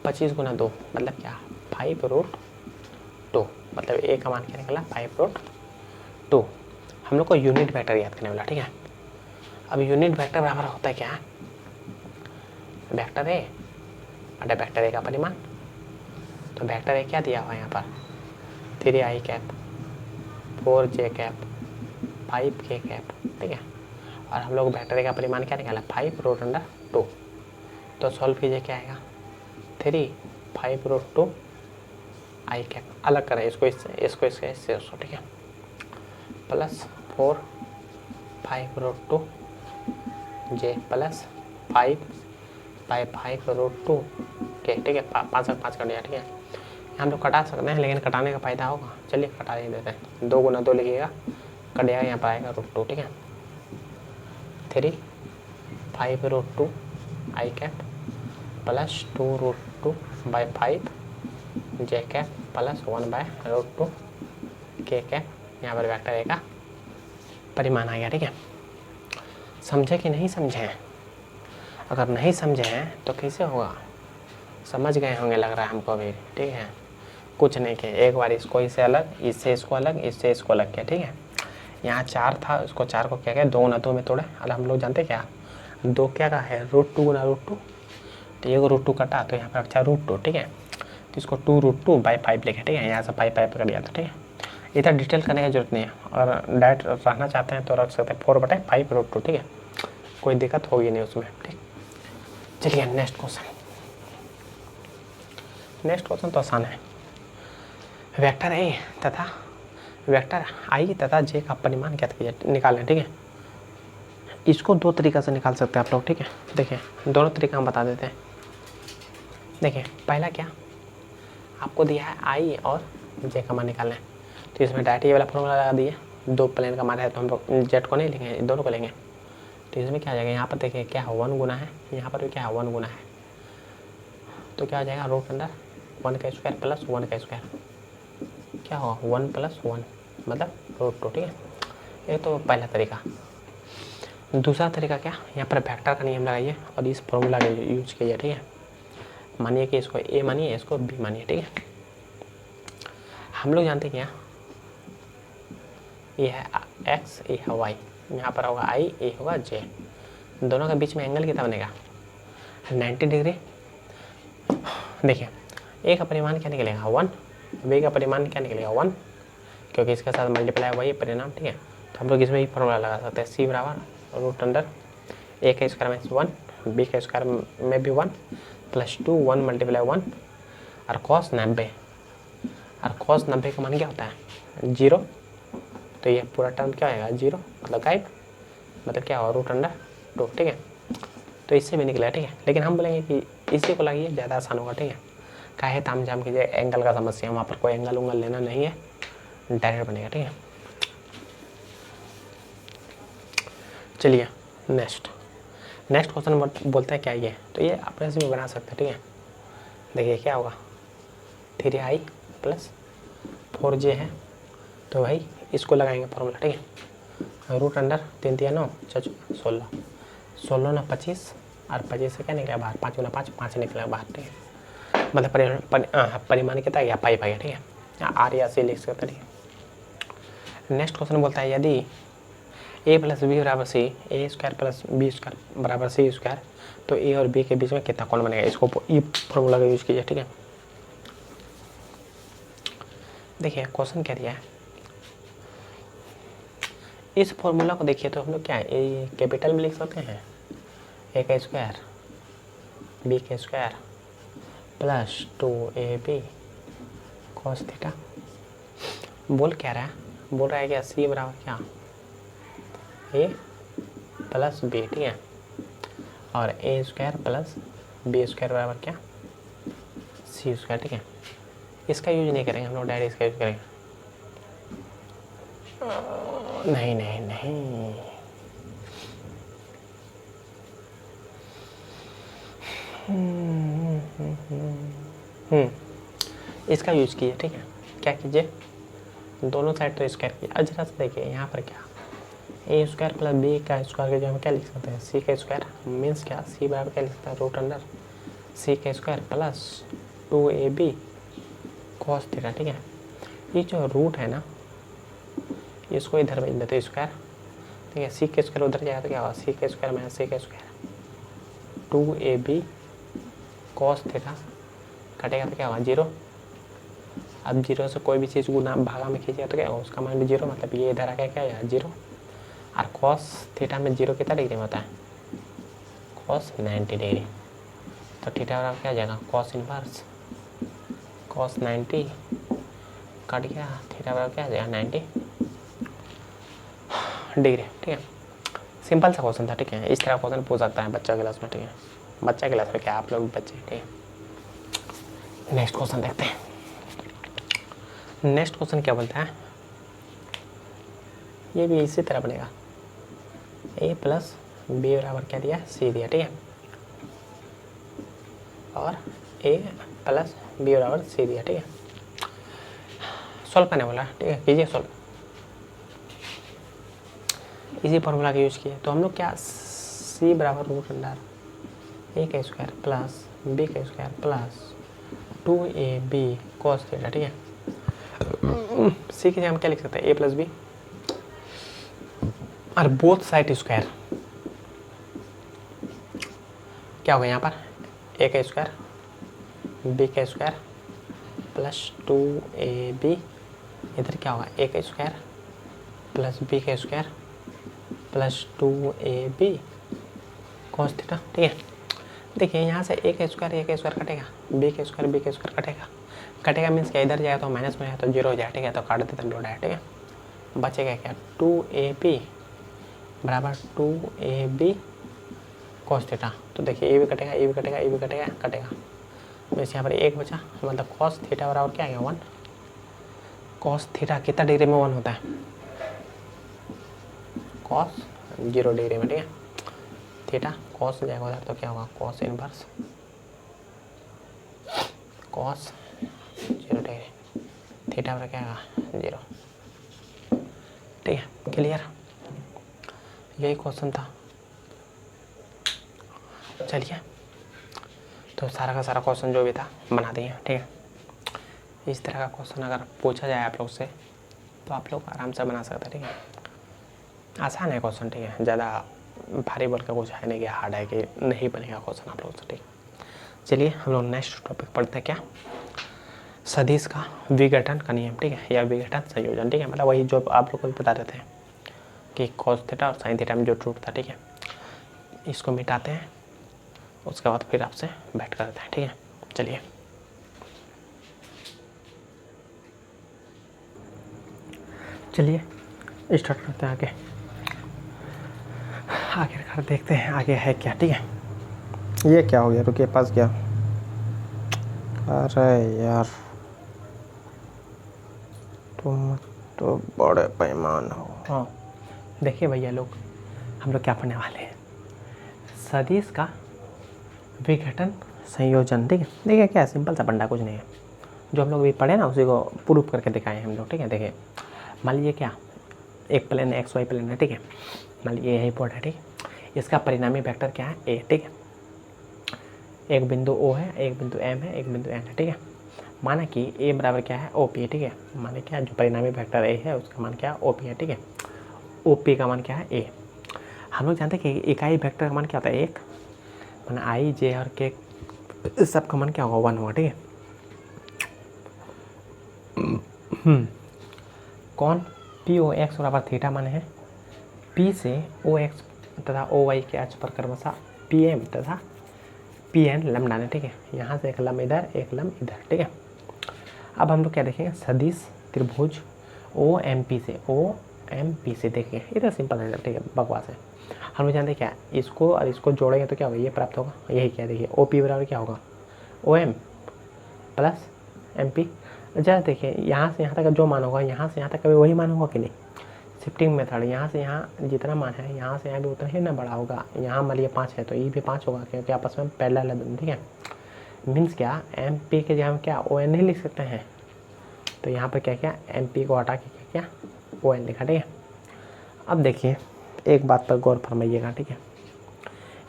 25 गुना 2 मतलब क्या? 5√2, मतलब ए का मान क्या निकला? 5√2। हम लोग को यूनिट वेक्टर याद करने वाला, ठीक है। अब यूनिट वेक्टर बराबर होता है क्या? वेक्टर ए बटा वेक्टर ए का परिमाण। तो वेक्टर ए क्या दिया हुआ है यहाँ पर? 3i cap, 4j cap, 5k cap, ठीक है। और हम लोग वेक्टर ए का परिमाण क्या निकाला? 5√2। तो सॉल्व कीजिए, क्या आएगा? 3 5√2 i कैप, अलग करें इसको इससे, इसको इससे, इससे उसको, ठीक है। प्लस 4 5√2 j प्लस 5 बाई 5√2 के, ठीक है। 5 से 5 कर दिया, ठीक है। हम लोग कटा सकते हैं, लेकिन कटाने का फायदा होगा, चलिए कटा ही देते हैं। 2 गुना 2 लिखिएगा, कट जाएगा, यहाँ पर आएगा √2, ठीक है। 3 5√2 i cap plus 2√2 by 5 j cap plus 1/√2 k cap. यहाँ पर वेक्टर ए का परिमाण आ गया, ठीक है। समझे कि नहीं समझे? अगर नहीं समझे हैं तो कैसे होगा? समझ गए होंगे लग रहा है हमको अभी, ठीक है। कुछ नहीं किया, एक बार इसको इससे अलग, इससे इसको अलग, इससे इसको अलग किया, ठीक है। यहाँ 4 था, उसको 4 को क्या किया? 2 गुना 2 में तोड़े। अब हम लोग जानते क्या, 2 क्या का है? √2 गुना √2, तो ये √2 कटा तो यहाँ पर अच्छा √2, ठीक है। तो इसको 2√2 बाई 5 लिखे, ठीक है। यहाँ से 5 कर दिया था, ठीक है। इधर डिटेल करने की जरूरत नहीं है, और डायरेक्ट रहना चाहते हैं तो रख सकते हैं 4/5√2, ठीक है। कोई दिक्कत होगी नहीं उसमें, ठीक। चलिए नेक्स्ट क्वेश्चन। नेक्स्ट क्वेश्चन तो आसान है। वेक्टर ए तथा वेक्टर आई तथा जे का परिमाण क्या निकालें, ठीक है। इसको 2 तरीक़ा से निकाल सकते हैं आप लोग, ठीक है। देखिए दोनों तरीका हम बता देते हैं। देखिए पहला क्या, आपको दिया है आई और जे का मान निकालना है, तो इसमें डायरेक्ट ये वाला फॉर्मूला लगा दिए। 2 प्लेन का मान है तो हम लोग जेड को नहीं लेंगे, दोनों को लेंगे। तो इसमें क्या आ जाएगा? यहाँ पर देखिए क्या है? 1 गुना है, यहाँ पर भी क्या है? 1 गुना है। तो क्या आ जाएगा? √1 का स्क्वायर प्लस 1 का स्क्वायर, क्या होगा? 1 + 1 मतलब √2, ठीक है। ये तो पहला तरीका। दूसरा तरीका क्या, यहाँ पर वेक्टर का नियम लगाइए और इस फॉर्मूला का यूज कीजिए, ठीक है। मानिए कि इसको ए मानिए, इसको बी मानिए, ठीक है। हम लोग जानते क्या, ये है एक्स, ये है वाई, यहाँ पर होगा आई, ये होगा जे। दोनों के बीच में एंगल कितना बनेगा? 90 डिग्री। देखिए ए का परिमाण क्या निकलेगा? 1, बी का परिमाण क्या निकलेगा? 1, क्योंकि इसके साथ मल्टीप्लाई वही परिणाम, ठीक है। तो हम लोग इसमें ही फॉर्मूला लगा सकते हैं, सी बराबर √ए का स्क्वायर में 1, बी का स्क्वायर में भी 1 प्लस 2, 1 × 1 और cos 90, और cos 90 का मान क्या होता है? 0। तो ये पूरा टर्म क्या होगा? 0, मतलब गायब, मतलब क्या होगा? √2, ठीक है। तो इससे भी निकला, ठीक है। लेकिन हम बोलेंगे कि इसी को लगाइए, ज़्यादा आसान होगा, ठीक है। काहे ताम झाम कीजिए, एंगल का समस्या, वहाँ पर कोई एंगल उंगल लेना नहीं है, डायरेक्ट बनेगा, ठीक है। चलिए नेक्स्ट क्वेश्चन बोलते हैं क्या ये, तो ये अपने से भी बना सकते हैं, ठीक है। देखिए क्या होगा? 3i + 4j है, तो भाई इसको लगाएंगे फॉर्मूला, ठीक है। √3 × 9 16, 16 ना 25 और 25 से क्या निकला बाहर? 5 × 5 5 निकला बाहर, ठीक है। मतलब परिमाण कितना गया? 5 आ गया, ठीक है। आर या सी लिख सकते, ठीक है। नेक्स्ट क्वेश्चन बोलता है यदि a + b = c, a² + b² = c², तो a और b के बीच में कितना कोण बनेगा? इसको ये फॉर्मूला का यूज कीजिए, ठीक है। देखिए क्वेश्चन क्या दिया है, इस फॉर्मूला को देखिए तो हम लोग क्या है, ए कैपिटल में लिख सकते हैं, a² बी के square plus 2ab cos theta. बोल क्या रहा है, बोल रहा है क्या सी बराबर क्या ए प्लस बी, ठीक है, और ए स्क्वायर प्लस बी स्क्वायर बराबर क्या सी स्क्वायर, ठीक है। इसका यूज नहीं करेंगे हम लोग, डायरेक्ट इसका यूज करेंगे। नहीं नहीं नहीं, इसका यूज कीजिए, ठीक है। क्या कीजिए, दोनों साइड तो स्क्वायर कीजिए। अब जरा से देखिए यहाँ पर क्या ए स्क्वायर प्लस बी का स्क्वायर के जो हम क्या लिख सकते हैं सी का स्क्वायर, मीन्स क्या सी बराबर क्या लिख सकते हैं रूट अंडर सी का square plus 2ab cos theta, ठीक है। ये जो रूट है ना इसको इधर भेज देते स्क्वायर, ठीक है। सी का स्क्वायर उधर जाएगा तो क्या होगा सी का स्क्वायर माइनस सी का स्क्वायर 2ab कॉस थीटा, कटेगा तो क्या होगा 0। अब 0 से कोई भी चीज़ गुना भागा में खींचेगा तो क्या होगा उसका मान भी 0, मतलब ये इधर आके क्या है 0। और कॉस थीटा में 0 कितना डिग्री में होता है कॉस 90 डिग्री, तो थीटा बराबर क्या आ जाएगा कॉस इनवर्स कॉस 90 कट गया, थीटा बराबर क्या आ जाएगा 90 डिग्री, ठीक है। सिंपल सा क्वेश्चन था, ठीक है। इस तरह क्वेश्चन पूछ सकता है बच्चा क्लास में, ठीक है। बच्चा क्लास में क्या आप लोग बच्चे, ठीक है। नेक्स्ट क्वेश्चन देखते हैं। नेक्स्ट क्वेश्चन क्या बोलता है, ये भी इसी तरह बनेगा ए प्लस बी बराबर क्या दिया सी दिया, ठीक है, और ए प्लस बी बराबर सी दिया, ठीक है। सॉल्व करने वाला, ठीक है, कीजिए सॉल्व। इसी फॉर्मूला का यूज किए तो हम लोग क्या सी बराबर रूट अंडर ए का स्क्वायर प्लस बी का square plus 2ab cos theta, ठीक है। सी के हम क्या लिख सकते हैं ए प्लस बी और बोथ साइड स्क्वायर क्या होगा यहाँ पर ए का स्क्वायर बी का स्क्वायर प्लस 2ab, इधर क्या होगा ए का स्क्वायर प्लस बी का square plus 2ab cos theta, ठीक है। देखिए यहाँ से ए का स्क्वायर कटेगा, बी का स्क्वायर कटेगा मीन्स क्या इधर जाएगा तो माइनस में है तो 0 हो जाए, ठीक है, तो काट देते लोड है, ठीक है। बचेगा क्या 2ab बराबर 2ab कॉस थीटा, तो देखिए ए भी कटेगा वैसे यहाँ पर एक बचा, मतलब कॉस थीटा बराबर क्या आ गया 1। कॉस थीटा कितना डिग्री में 1 होता है कॉस 0 डिग्री में, ठीक है। थीटा कॉस जाएगा उधर तो क्या होगा cos inverse cos 0 degree, theta पर क्या होगा 0, ठीक है। क्लियर, यही क्वेश्चन था। चलिए तो सारा का सारा क्वेश्चन जो भी था बना दिए, ठीक है। इस तरह का क्वेश्चन अगर पूछा जाए आप लोग से तो आप लोग आराम से बना सकते हैं, ठीक है। आसान है क्वेश्चन, ठीक है, ज़्यादा भारी बोल का कुछ है नहीं कि हार्ड है कि नहीं बनेगा क्वेश्चन आप लोग से, ठीक। चलिए हम लोग नेक्स्ट टॉपिक पढ़ते हैं क्या सदिश का विघटन का नियम, ठीक है, या विघटन संयोजन, ठीक है। मतलब वही जो आप लोग को बता रहे थे कि कॉस थीटा और साइन थीटा में जो ट्रूथ था, ठीक है, इसको मिटाते हैं, उसके बाद फिर आपसे बैठ करते हैं, ठीक है। चलिए स्टार्ट करते हैं आखिरकार देखते हैं आगे है क्या, ठीक है। ये क्या हो गया, रुकिए पास गया, अरे यार तुम तो बड़े पैमान हो। हाँ देखिए भैया लोग, हम लोग क्या पढ़ने वाले हैं सदिश का विघटन संयोजन, ठीक है। देखिए क्या सिंपल सा फंडा, कुछ नहीं है, जो हम लोग अभी पढ़े ना उसी को प्रूफ करके दिखाए हम लोग, ठीक है। देखिए मान लीजिए क्या एक प्लेन है XY प्लेन है, ठीक है, मान लीजिए यही पॉइंट है, ठीक। इसका परिणामी वेक्टर क्या है A, ठीक है। एक बिंदु O है, एक बिंदु M है, एक बिंदु N है, ठीक है। माना कि A बराबर क्या है OP है, ठीक है। माने क्या जो परिणामी वेक्टर A है उसका मान क्या है OP है, ठीक है। OP का मान क्या है A। हम लोग जानते हैं कि इकाई वेक्टर का मान क्या होता है 1, माना I, J और K सब का मान क्या होगा 1 होगा, ठीक है। कौन POX बराबर थीटा मान है P से OX तथा OY के अक्ष पर क्रमशः PM तथा पी एन लम डालें, ठीक है। यहाँ से एक लम इधर, एक लम इधर, ठीक है। अब हम लोग क्या देखेंगे, सदिश त्रिभुज ओ एम पी से देखिए, इधर सिंपल है, ठीक है, बकवास है। हम लोग जानते क्या, इसको और इसको जोड़ेंगे तो क्या होगा, ये प्राप्त होगा, यही क्या देखिए, ओ पी बराबर क्या होगा, O M plus M P. जैसे देखिए यहाँ से यहाँ तक का जो मान होगा, यहाँ से यहाँ तक का भी वही मान होगा कि नहीं, शिफ्टिंग मेथड, यहाँ से यहाँ जितना मान है यहाँ से यहाँ भी उतना ही ना बड़ा होगा। यहाँ मान लिया 5 है तो ये भी 5 होगा, क्योंकि आपस में पैरेलल है दोनों, ठीक है। मीन्स क्या, एम पी के जगह हम क्या ओ एन नहीं लिख सकते हैं, तो यहाँ पर क्या क्या एम पी को हटा के क्या क्या ओ एन लिखा, ठीक है। अब देखिए एक बात पर गौर फरमाइएगा, ठीक है।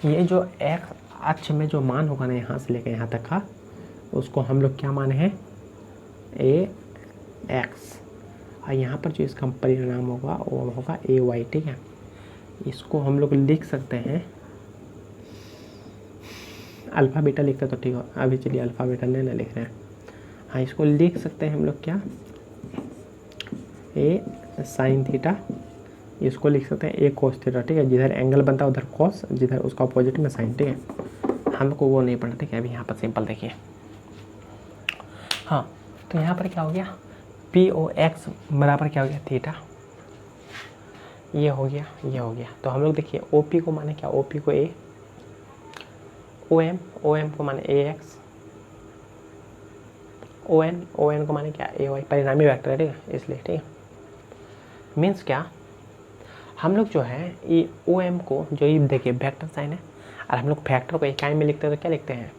ये जो एक्स अक्ष में जो मान होगा ना, यहाँ से लेकर यहाँ तक का, उसको हम लोग क्या माने हैं, ए एक्स, और यहाँ पर जो इसका परिणाम होगा वो होगा ए वाई, ठीक है। इसको हम लोग लिख सकते हैं अल्फ़ा बीटा लिखते तो ठीक हो, अभी चलिए अल्फ़ा बीटा नहीं ना लिख रहे हैं। हाँ, इसको लिख सकते हैं हम लोग क्या, ए साइन थीटा, इसको लिख सकते हैं ए कोस थीटा, ठीक है। जिधर एंगल बनता है उधर कोस, जिधर उसका अपोजिट में साइन, ठीक है। हमको वो नहीं पढ़ना, ठीक है। अभी यहाँ पर सिंपल देखिए, हाँ, तो यहाँ पर क्या हो गया, पी ओ एक्स बराबर क्या हो गया, थीटा, ये हो गया, ये हो गया। तो हम लोग देखिए ओ पी को माने क्या, ओ पी को ए, ओ एम को माने ए एक्स, ओ एन को माने क्या, ए वाई, परिणामी वेक्टर है, ठीक है, इसलिए, ठीक है। मीन्स क्या, हम लोग जो है ये ओ एम को, जो ये देखिए वेक्टर साइन है, और हम लोग वेक्टर को इकाई में लिखते हैं तो क्या लिखते हैं,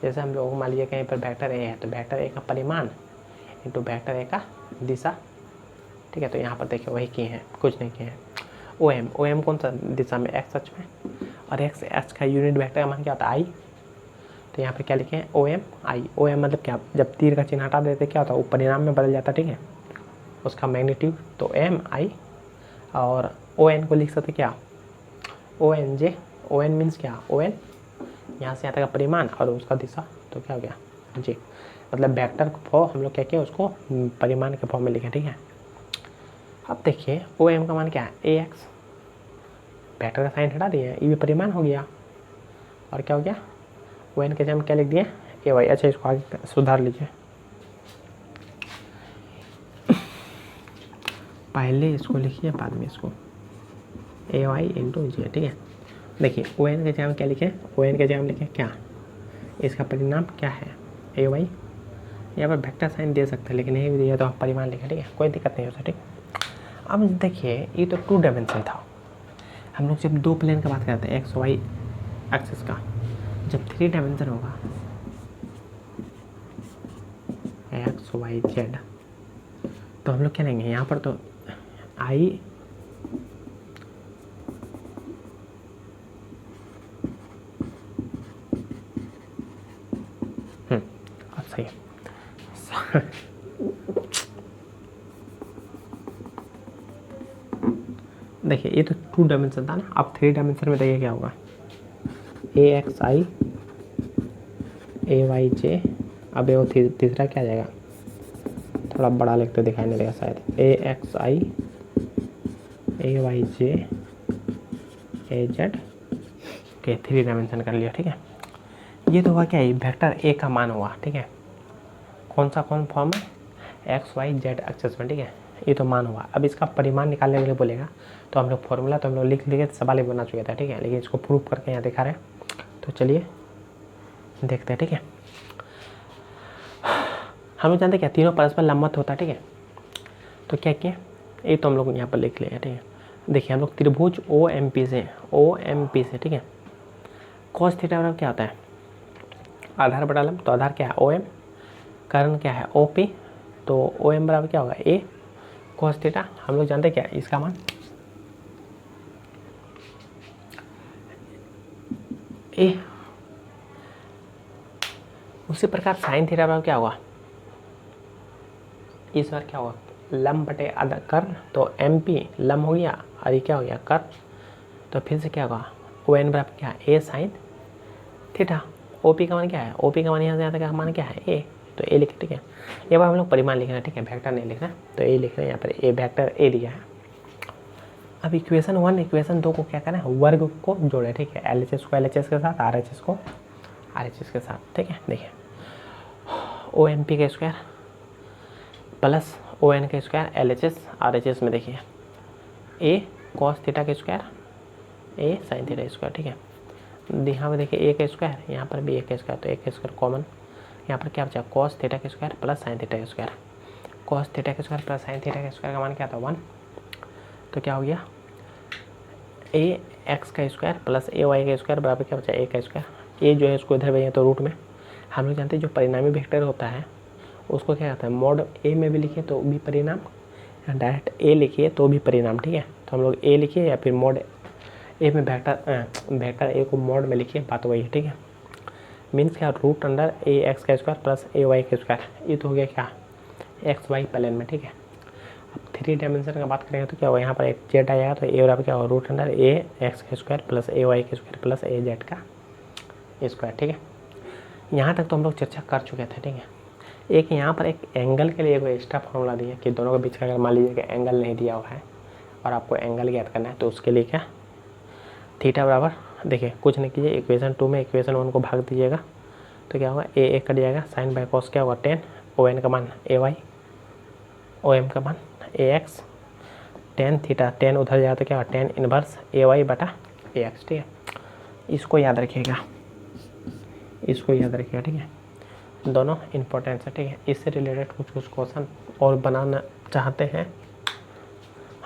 जैसे हम लोग मान लीजिए कहीं पर वेक्टर ए है तो वेक्टर ए का परिमाण इंटू वेक्टर ए का दिशा, ठीक है। तो यहाँ पर देखिए वही किए हैं, कुछ नहीं किए हैं। ओ एम कौन सा दिशा में, एक्स अक्ष में, और एक्स अक्ष का यूनिट वेक्टर का मान क्या होता है, आई। तो यहाँ पर क्या लिखे हैं, ओ एम आई। ओ एम मतलब क्या, जब तीर का चिन्ह हटा देते क्या होता है, वो परिणाम में बदल जाता है, ठीक है, उसका मैग्नीट्यूड। तो एम आई, और ओ एन को लिख सकते क्या, O N J. O N means क्या, ओ एन यहाँ से यहाँ तक का परिमाण और उसका दिशा, तो क्या हो गया जी, मतलब वेक्टर को फॉर्म हम लोग क्या किए, उसको परिमाण के फॉर्म में लिखे, ठीक है। अब देखिए ओ एम का मान क्या है, ए एक्स, वेक्टर का साइन हटा दिए, ये भी परिमाण हो गया, और क्या हो गया, ओ एन के जगह क्या लिख दिए, ए वाई। अच्छा, इसको आगे सुधार लीजिए, पहले इसको लिखिए बाद में इसको, ए वाई इंटू जे, ठीक है। देखिए ओ एन के जगह में क्या लिखे, ओ एन के जगह में लिखे क्या, इसका परिणाम क्या है, ए वाई। यहाँ पर वेक्टर साइन दे सकते हैं, लेकिन नहीं भी दिया तो आप परिमाण लिखे, ठीक है, कोई दिक्कत नहीं हो सकती। अब देखिए ये तो 2 डायमेंशन था, हम लोग जब 2 प्लेन का बात करते हैं एक्स वाई एक्सिस का, जब 3 डायमेंशन होगा एक्स वाई जेड, तो हम लोग क्या लेंगे, यहाँ पर तो आई अब सही है। देखिए ये तो 2 डायमेंशन था ना, अब 3 डायमेंशन में देखिए क्या होगा, ए एक्स आई ए वाई जे। अब वो तीसरा क्या आ जाएगा, थोड़ा बड़ा लिखते दिखाई नहीं देगा शायद, ए एक्स आई ए वाई जे ए जेड के 3 डायमेंशन कर लिया, ठीक है। ये तो हुआ क्या है, वेक्टर ए का मान हुआ, ठीक है, कौन फॉर्म है, एक्स वाई जेड एक्सेस में, ठीक है, ये तो मान हुआ। अब इसका परिमाण निकालने के लिए बोलेगा, तो हम लोग फॉर्मूला तो हम लोग लिख लिए, सवाल ही बना चुके थे, ठीक है, लेकिन इसको प्रूफ करके यहाँ दिखा रहे हैं, तो चलिए देखते हैं, ठीक है। हम लोग जानते हैं क्या, तीनों परस्पर लंबवत होता है, ठीक है। तो क्या किए, ये तो हम लोग यहाँ पर लिख लिया, ठीक है। देखिए हम लोग त्रिभुज ओ एम पी से, ठीक है, कॉस थीटा बराबर क्या होता है, आधार बटा लंब, तो आधार क्या है ओ एम, कर्ण क्या है ओ पी, तो ओ एम बराबर क्या होगा, ए कॉस थीटा। हम लोग जानते हैं क्या इसका मान, ए। उसी प्रकार साइन थीटा बराबर क्या होगा, इस बार क्या होगा, लंब बटे आधा कर्ण, तो एम पी लंब हो गया, और ये क्या हो गया कर्ण, तो फिर से क्या होगा, ओ एन बराबर क्या है, ए साइन थीटा। ओ पी का मान क्या है, ओ पी का मान यहाँ से यहाँ तक का मान क्या है, ए, तो ए लिखे, ठीक है। ये बार हम लोग परिमाण लिखना है, ठीक है, वेक्टर नहीं लिखना, तो ए लिख रहे हैं यहाँ पर, ए वेक्टर ए दिया है। अब इक्वेशन 1 इक्वेशन 2 को क्या करना है, वर्ग को जोड़े, ठीक है, एल एच एस को एल एच एस के साथ, आर एच एस को RHS के साथ, ठीक है। देखिए OMP का स्क्वायर प्लस ON का स्क्वायर LHS RHS में देखिए A cos थीटा का square A sin theta square, ठीक है। यहाँ पे देखिए A का स्क्वायर, यहाँ पर भी A का स्क्वायर, तो A का स्क्वायर कॉमन, यहाँ पर क्या बचा cos थीटा का स्क्वायर प्लस sin थीटा का स्क्वायर। cos थीटा का स्क्वायर प्लस sin थीटा का स्क्वायर का मान क्या था 1, तो क्या हो गया AX का स्क्वायर प्लस AY का स्क्वायर बराबर क्या बचा A का स्क्वायर। A जो है उसको इधर भेजें तो रूट में, हम लोग जानते हैं जो परिणामी वेक्टर होता है उसको क्या कहते हैं, मॉड A में भी लिखिए तो भी परिणाम, डायरेक्ट A लिखिए तो भी परिणाम, ठीक है। तो हम लोग A लिखिए या फिर मॉड A में वेक्टर A को मॉड में लिखिए, बात वही है, ठीक है। मीन्स क्या रूट अंडर AX का स्क्वायर प्लस AY का स्क्वायर, ये तो हो गया क्या XY प्लेन में, ठीक है। अब 3 डायमेंशन का बात करेंगे तो क्या होगा, यहाँ पर एक जेड आएगा तो ए बराबर क्या होगा रूट अंडर AX का स्क्वायर प्लस AY का स्क्वायर प्लस AZ का स्क्वायर, ठीक है। यहाँ तक तो हम लोग चर्चा कर चुके थे, ठीक है। एक यहाँ पर एक एंगल के लिए कोई एक्स्ट्रा फॉर्मूला दिया कि दोनों के बीच का अगर मान लीजिए कि एंगल नहीं दिया हुआ है और आपको एंगल ज्ञात करना है तो उसके लिए क्या थीटा बराबर, देखिए कुछ नहीं कीजिए, इक्वेशन 2 में इक्वेशन 1 को भाग दीजिएगा तो क्या होगा A कट जाएगा, साइन बाय कॉस क्या होगा 10, ON का मान AY, OM का मान AX, टेन थीटा 10 उधर जाए तो क्या होगा 10 इनवर्स AY बटा AX, ठीक है। इसको याद रखिएगा, इसको याद रखिएगा, ठीक है। दोनों इम्पोर्टेंट है, ठीक है। इससे रिलेटेड कुछ कुछ क्वेश्चन और बनाना चाहते हैं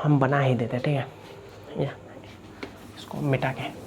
हम बना ही देते, ठीक है। या इसको मिटा के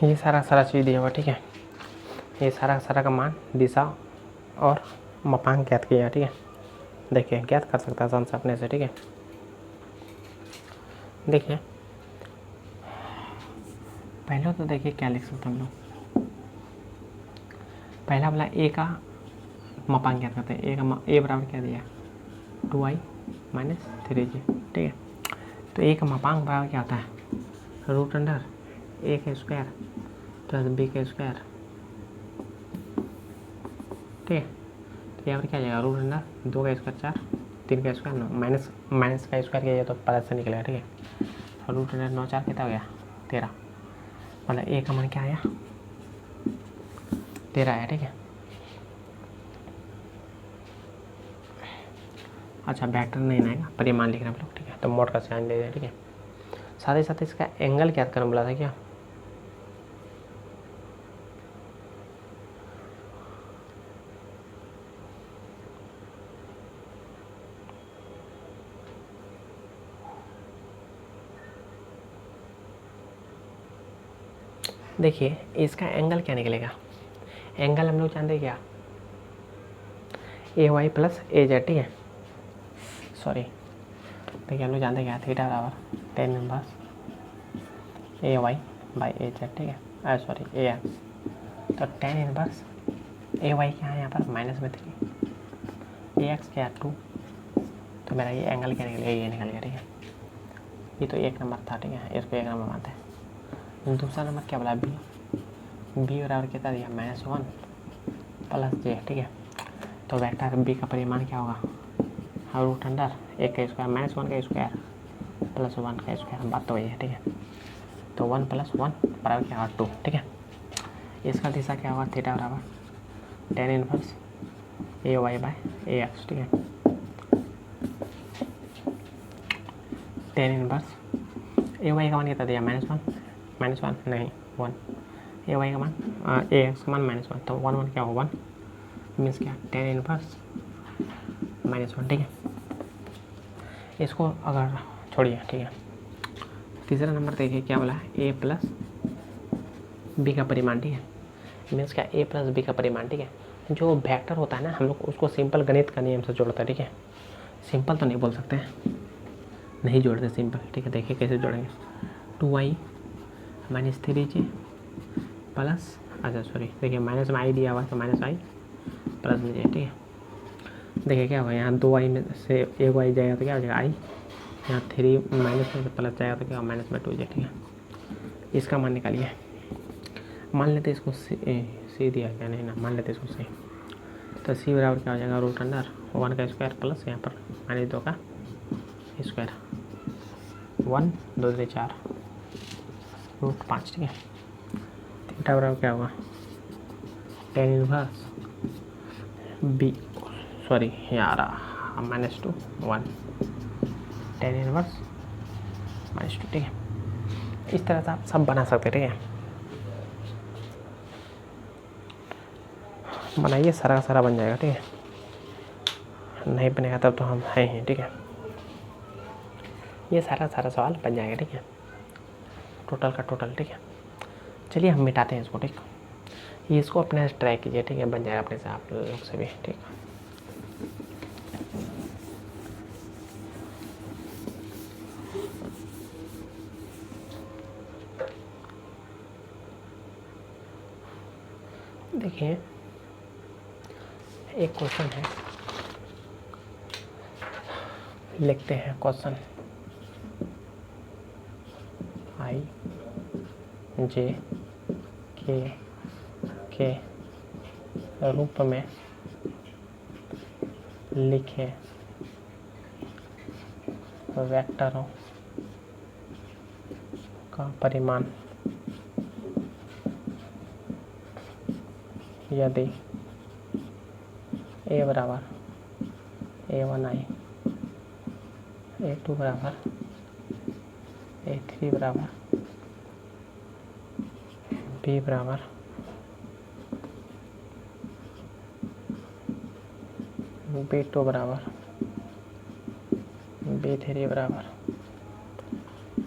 ये सारा चीज़ दिया हुआ, ठीक है। ये सारा का मान, दिशा और मापांक ज्ञात किया, ठीक है। देखिए ज्ञात कर सकता है आसान से अपने से, ठीक है। देखिए पहले तो देखिए क्या लिख सकते हैं हम लोग, पहला वाला A का मापांक ज्ञात करते हैं। A बराबर क्या दिया 2i माइनस 3j, ठीक है। तो A का मापांक बराबर क्या होता है रूट अंडर A का स्क्वायर प्लस B का स्क्वायर, ठीक है। तो यहाँ पर क्या जाएगा रूट अंडर 2 का स्क्वायर 4, 3 का स्क्वायर 9, माइनस का स्क्वायर किया तो प्लस से निकलेगा, ठीक है। रूट अंडर 9 4 कितना हो गया 13, मतलब A का मान क्या आया 13 आया, ठीक है। अच्छा वेक्टर नहीं आएगा, परिमाण लिखना हम लोग, ठीक है। तो मोड का साइन ले लें, ठीक है। साथ ही साथ इसका एंगल क्या करना बोला था क्या, देखिए इसका एंगल क्या निकलेगा, एंगल हम लोग जानते क्या AY प्लस AZ, ठीक है। सॉरी देखिए हम लोग जानते क्या थीटा बराबर 10 इनवर्स AY बाई AZ, ठीक है। सॉरी AX, तो 10 इनवर्स AY क्या है यहाँ पर माइनस में 3, AX क्या 2, तो मेरा ये एंगल क्या निकलेगा ये निकल गया, ठीक है। ये तो 1 नंबर था, ठीक है, इसको 1 नंबर मानते हैं। दूसरा नंबर क्या बोला B बराबर कितना दिया -1 प्लस j, ठीक है। तो वेक्टर B का परिमाण क्या होगा रूट अंडर 1 का स्क्वायर -1 का स्क्वायर प्लस 1 का स्क्वायर, बात तो वही है, ठीक है। तो 1 + 1 बराबर क्या होगा 2, ठीक है। इसका दिशा क्या होगा थीटा बराबर टेन इनवर्स ए वाई बाय ए एक्स, ठीक है। टेन इनवर्स ए वाई का मान कितना दिया, -1 नहीं 1, ए वाई का मान ए एक्स का मान -1, तो 1 क्या होगा 1 मीन्स क्या, टेन इनवर्स -1, ठीक है। इसको अगर छोड़िए, ठीक है। तीसरा नंबर देखिए क्या बोला है, ए प्लस बी का परिमाण, ठीक है। मीन्स क्या, ए प्लस बी का परिमाण, ठीक है। जो वेक्टर होता है ना, हम लोग उसको सिंपल गणित का नियम से जोड़ते हैं, ठीक है। सिंपल तो नहीं बोल सकते हैं, नहीं जोड़ते सिंपल, ठीक है। देखिए कैसे जोड़ेंगे, 2i - 3j प्लस, अच्छा सॉरी, देखिए माइनस में आई दिया हुआ है तो -i प्लस में j, ठीक है। देखिए क्या होगा, यहाँ 2i में से एक y जाएगा तो क्या हो जाएगा i, यहाँ 3 माइनस में से प्लस जाएगा तो क्या होगा -2j, ठीक है। इसका मान निकालिए, मान लेते इसको सी दिया क्या, नहीं ना, मान लेते इसको सी, तो सी बराबर क्या हो जाएगा, √1 का स्क्वायर प्लस यहाँ पर -2 का स्क्वायर, 1 2 3 4 √5, ठीक है। थीटा बराबर क्या होगा, टेन इनवर्स बी, सॉरी यहाँ रहा -2 1, टेन इनवर्स -2, ठीक है। इस तरह से आप सब बना सकते, ठीक है। बनाइए, सारा का सारा बन जाएगा, ठीक है। नहीं बनेगा तब तो हम हैं ही, ठीक है। ये सारा सवाल बन जाएगा, ठीक है, टोटल का टोटल, ठीक है। चलिए हम मिटाते हैं इसको, ठीक। ये इसको अपने से ट्राई कीजिए, ठीक है, बन जाएगा अपने से आप लोग से भी, ठीक। देखिए एक क्वेश्चन है, लिखते हैं क्वेश्चन, i j के रूप में लिखे वेक्टरों का परिमाण यदि a बराबर a1i, a2 बराबर a3 बराबर b बराबर b2 बराबर b3 बराबर,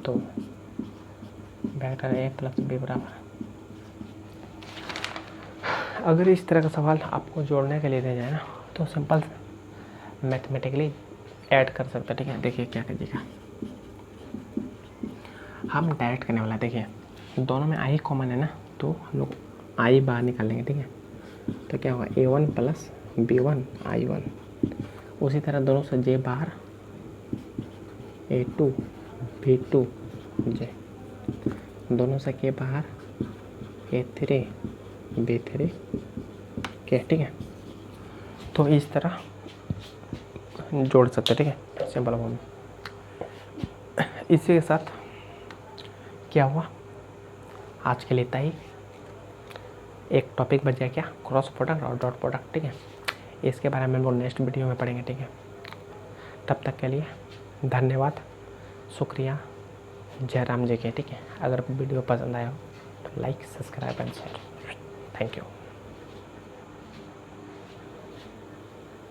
तो वेक्टर a प्लस b बराबर। अगर इस तरह का सवाल आपको जोड़ने के लिए दिया जाए ना, तो सिंपल मैथमेटिकली ऐड कर सकते हैं, ठीक है। देखिए क्या कीजिएगा, हम डायरेक्ट करने वाला, देखिए दोनों में i कॉमन है ना, तो हम लोग i बाहर निकालेंगे, ठीक है। तो क्या होगा, a1 प्लस b1 i1, उसी तरह दोनों से j बाहर, a2 b2 j, दोनों से k बाहर, a3 b3 k, ठीक है। तो इस तरह जोड़ सकते हैं, ठीक है, सिंपल फॉर्म में। इसी के साथ क्या हुआ, आज के लिए इतना ही। एक टॉपिक बच गया क्या, क्रॉस प्रोडक्ट और डॉट प्रोडक्ट, ठीक है। इसके बारे में हम लोग नेक्स्ट वीडियो में पढ़ेंगे, ठीक है। तब तक के लिए धन्यवाद, शुक्रिया, जय राम जी के, ठीक है। अगर वीडियो पसंद आया हो तो like, subscribe and share. Thank you.